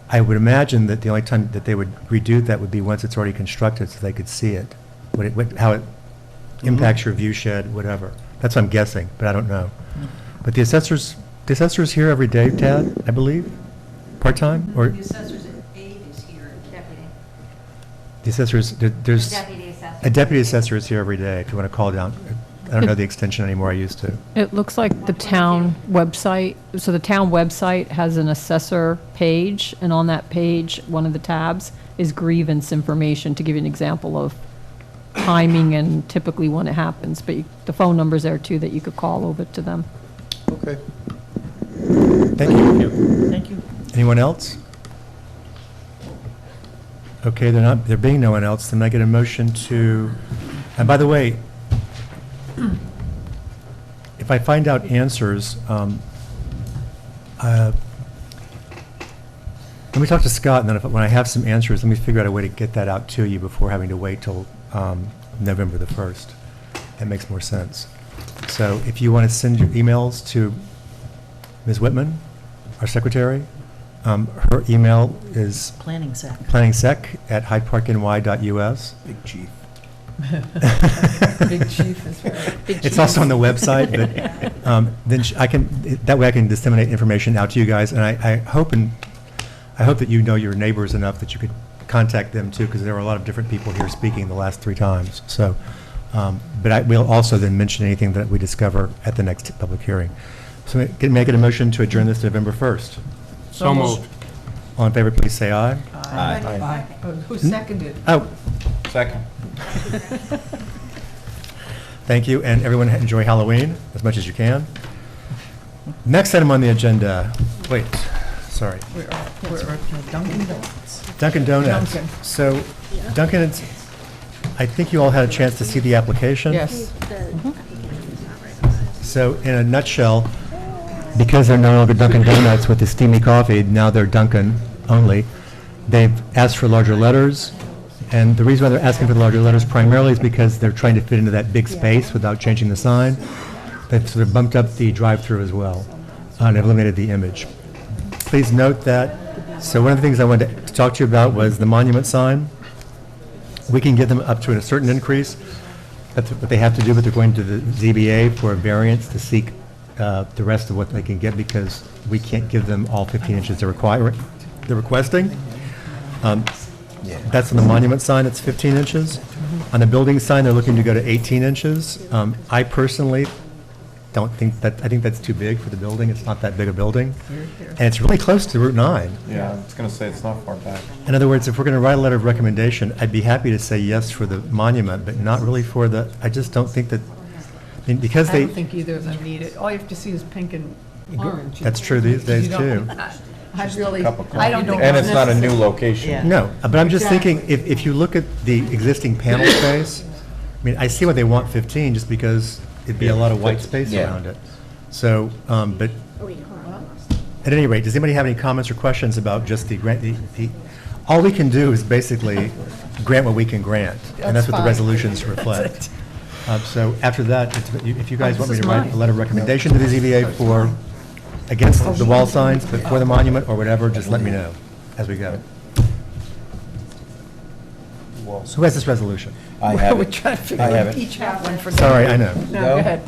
I would imagine that the only time that they would redo that would be once it's already constructed, so they could see it, how it impacts your view shed, whatever. That's what I'm guessing, but I don't know. But the assessor's here every day, Tad, I believe, part-time, or? The assessor's aide is here. Deputy. The assessors, there's, Deputy assessor. a deputy assessor is here every day, if you want to call down. I don't know the extension anymore, I used to. It looks like the town website, so the town website has an assessor page, and on that page, one of the tabs is grievance information, to give you an example of timing and typically when it happens. But the phone number's there too, that you could call over to them. Okay. Thank you. Thank you. Anyone else? Okay, there being no one else, then I get a motion to, and by the way, if I find out answers, let me talk to Scott, and then when I have some answers, let me figure out a way to get that out to you before having to wait till November the 1st. That makes more sense. So if you want to send your emails to Ms. Whitman, our secretary, her email is planningsec@hydeparkny.us. Big chief. Big chief is right. It's also on the website, but then that way I can disseminate information out to you guys, and I hope that you know your neighbors enough that you could contact them too, because there were a lot of different people here speaking the last 3 times. So, but I will also then mention anything that we discover at the next public hearing. So make it a motion to adjourn this to November 1st. So moved. All in favor, please say aye. Aye. Who seconded? Oh, Second. Thank you, and everyone enjoy Halloween as much as you can. Next item on the agenda, wait, sorry. We're at Dunkin' Donuts. Dunkin' Donuts. Dunkin'. So Dunkin', I think you all had a chance to see the application. Yes. So in a nutshell, because they're no longer Dunkin' Donuts with the steamy coffee, now they're Dunkin' only, they've asked for larger letters. And the reason why they're asking for the larger letters primarily is because they're trying to fit into that big space without changing the sign. They've sort of bumped up the drive-through as well, and have eliminated the image. Please note that, so one of the things I wanted to talk to you about was the monument sign. We can get them up to a certain increase. That's what they have to do, but they're going to the ZBA for a variance to seek the rest of what they can get, because we can't give them all 15 inches they're requesting. That's on the monument sign, it's 15 inches. On the building sign, they're looking to go to 18 inches. I personally don't think that, I think that's too big for the building. It's not that big a building. And it's really close to Route 9. Yeah, I was going to say, it's not far back. In other words, if we're going to write a letter of recommendation, I'd be happy to say yes for the monument, but not really for the, I just don't think that, I mean, because I they, don't think either of them need it. All you have to see is pink and orange. that's true these days You don't- too. I really, Cup of I don't think. And it's not a new necessary. location. Yeah. No, but I'm just Exactly. thinking, if you look at the existing panel space, I mean, I see why they want 15, just because it'd be a lot of white space Yeah. around it. So, but, at any rate, does anybody have any comments or questions about just the grant, all we can do is basically grant what we can grant, and that's what the fine. resolutions reflect. So after that, if you guys Oh, want me this to is write mine. a letter of recommendation to the ZBA for, against the wall signs, but for the monument or whatever, just let me know as we go. So who has this resolution? I have We're it. trying to figure I have out it. each have one for. Sorry, I know. No, Go? go ahead.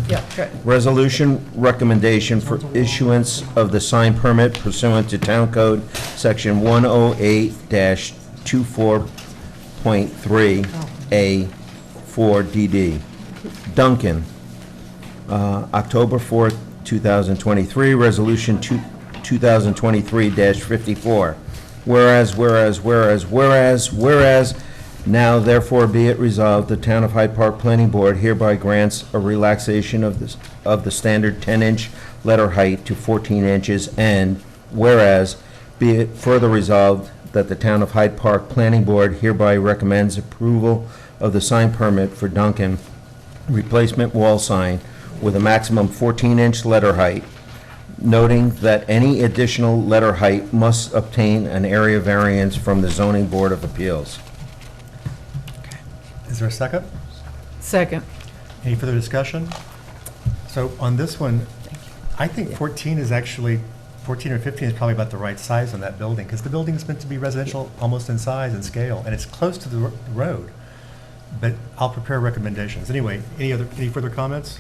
Yeah, good. Resolution recommendation for issuance of the sign permit pursuant to Town Code, Section 108-24.3A4DD. Duncan, October 4th, 2023, Resolution 2023-54. Whereas, now therefore be it resolved, the Town of Hyde Park Planning Board hereby grants a relaxation of the standard 10-inch letter height to 14 inches, and whereas, be it further resolved that the Town of Hyde Park Planning Board hereby recommends approval of the sign permit for Duncan replacement wall sign with a maximum 14-inch letter height, noting that any additional letter height must obtain an area variance from the Zoning Board of Appeals. Is there a second? Second. Any further discussion? So on this one, I think 14 is actually, 14 or 15 is probably about the right size on that building, because the building is meant to be residential almost in size and scale, and it's close to the road. But I'll prepare recommendations. Anyway, any further comments?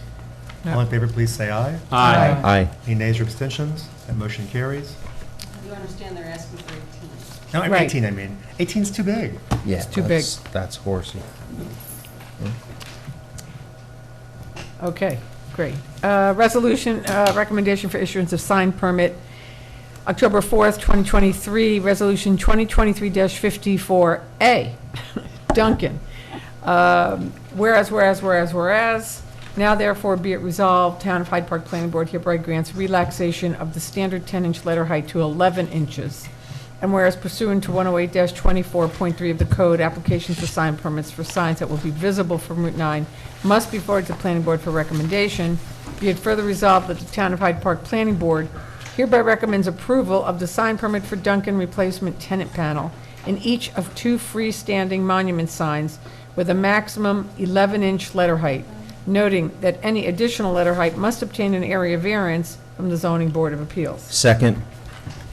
No. All in favor, please say aye. Aye. Aye. Any nays or abstentions? That motion carries. You understand they're asking for 18. No, I'm Right. 18, I mean. 18's too big. Yeah, It's too big. That's horsey. Okay, great. Resolution, recommendation for issuance of sign permit, October 4th, 2023, Resolution 2023-54A. Duncan. Whereas, now therefore be it resolved, Town of Hyde Park Planning Board hereby grants relaxation of the standard 10-inch letter height to 11 inches. And whereas pursuant to 108-24.3 of the code, applications for sign permits for signs that will be visible from Route 9 must be forwarded to the Planning Board for recommendation. Be it further resolved that the Town of Hyde Park Planning Board hereby recommends approval of the sign permit for Duncan replacement tenant panel in each of two freestanding monument signs with a maximum 11-inch letter height, noting that any additional letter height must obtain an area variance from the Zoning Board of Appeals. Second.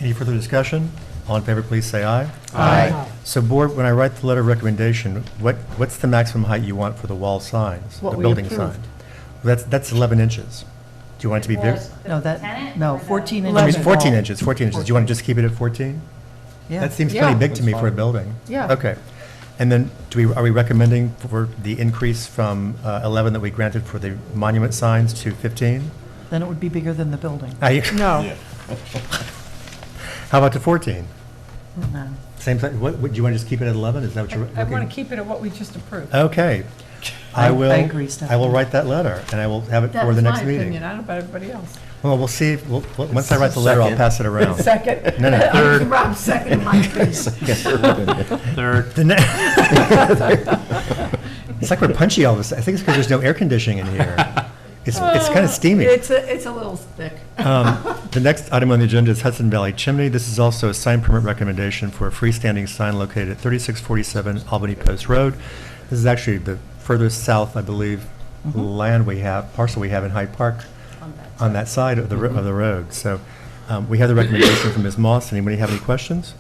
Any further discussion? All in favor, please say aye. Aye. So board, when I write the letter of recommendation, what's the maximum height you want for the wall signs? What the we building approved. sign? That's 11 inches. Do you want it to be bigger? No, Tenant no, or the- 14 I inches. mean, 14 tall. inches, 14 inches. Do you want to just keep it at 14? Yeah. That seems Yeah. pretty big to me for a building. Yeah. Okay. And then, are we recommending for the increase from 11 that we granted for the monument signs to 15? Then it would be bigger than the building. No. How about to 14? No. Same thing, what, do you want to just keep it at 11? Is that what you're looking? I want to keep it at what we just approved. Okay. I will. I agree, I will Stephanie. write that letter, and I will have it for the next meeting. I don't know about everybody else. Well, we'll see, once I write the letter, I'll Second. pass it around. Second. No, no. Third. Rob, second, Mike, please. Third. The ne- It's like we're punchy all of a sudden. I think it's because there's no air conditioning in here. It's kind of steamy. It's a little thick. The next item on the agenda is Hudson Valley Chimney. This is also a sign permit recommendation for a freestanding sign located at 3647 Albany Post Road. This is actually the furthest south, I believe, parcel we have in Hyde Park on that side of the road. So we have the recommendation from Ms. Moss. Anybody have any questions?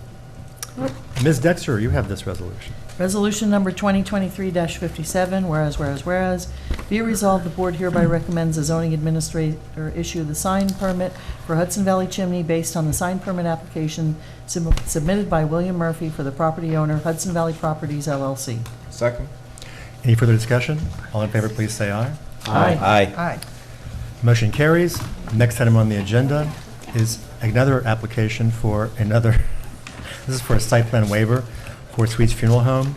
Ms. Dexter, you have this resolution. Resolution number 2023-57, whereas, be it resolved, the board hereby recommends the zoning administrator issue the sign permit for Hudson Valley Chimney based on the sign permit application submitted by William Murphy for the property owner, Hudson Valley Properties LLC. Second. Any further discussion? All in favor, please say aye. Aye. Aye. Motion carries. Next item on the agenda is another application for another, this is for a site plan waiver for Sweet's Funeral Home.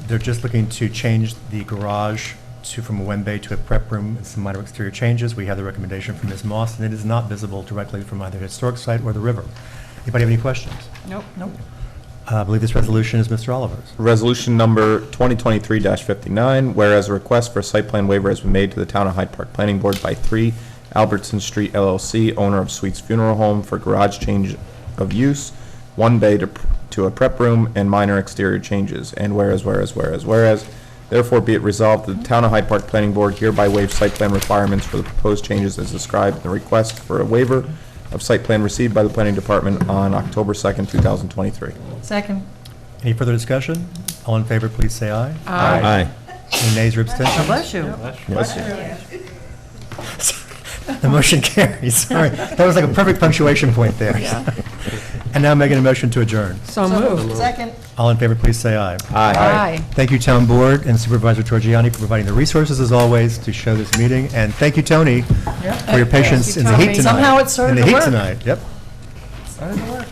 They're just looking to change the garage from a one bay to a prep room and some minor exterior changes. We have the recommendation from Ms. Moss, and it is not visible directly from either historic site or the river. Anybody have any questions? Nope. I believe this resolution is Mr. Oliver's. Resolution number 2023-59, whereas a request for a site plan waiver has been made to the Town of Hyde Park Planning Board by 3 Albertson Street LLC, owner of Sweet's Funeral Home, for garage change of use, one bay to a prep room, and minor exterior changes. And whereas, therefore be it resolved that the Town of Hyde Park Planning Board hereby waives site plan requirements for the proposed changes as described in the request for a waiver of site plan received by the Planning Department on October 2nd, 2023. Second. Any further discussion? All in favor, please say aye. Aye. Any nays or abstentions? Bless you. The motion carries. Sorry. That was like a perfect punctuation point there. And now making a motion to adjourn. So moved. Second. All in favor, please say aye. Aye. Thank you, Town Board and Supervisor Torgiani, for providing the resources, as always, to show this meeting. And thank you, Tony, for your patience in the heat tonight. Somehow it started In the to heat work. tonight, yep. Started to work.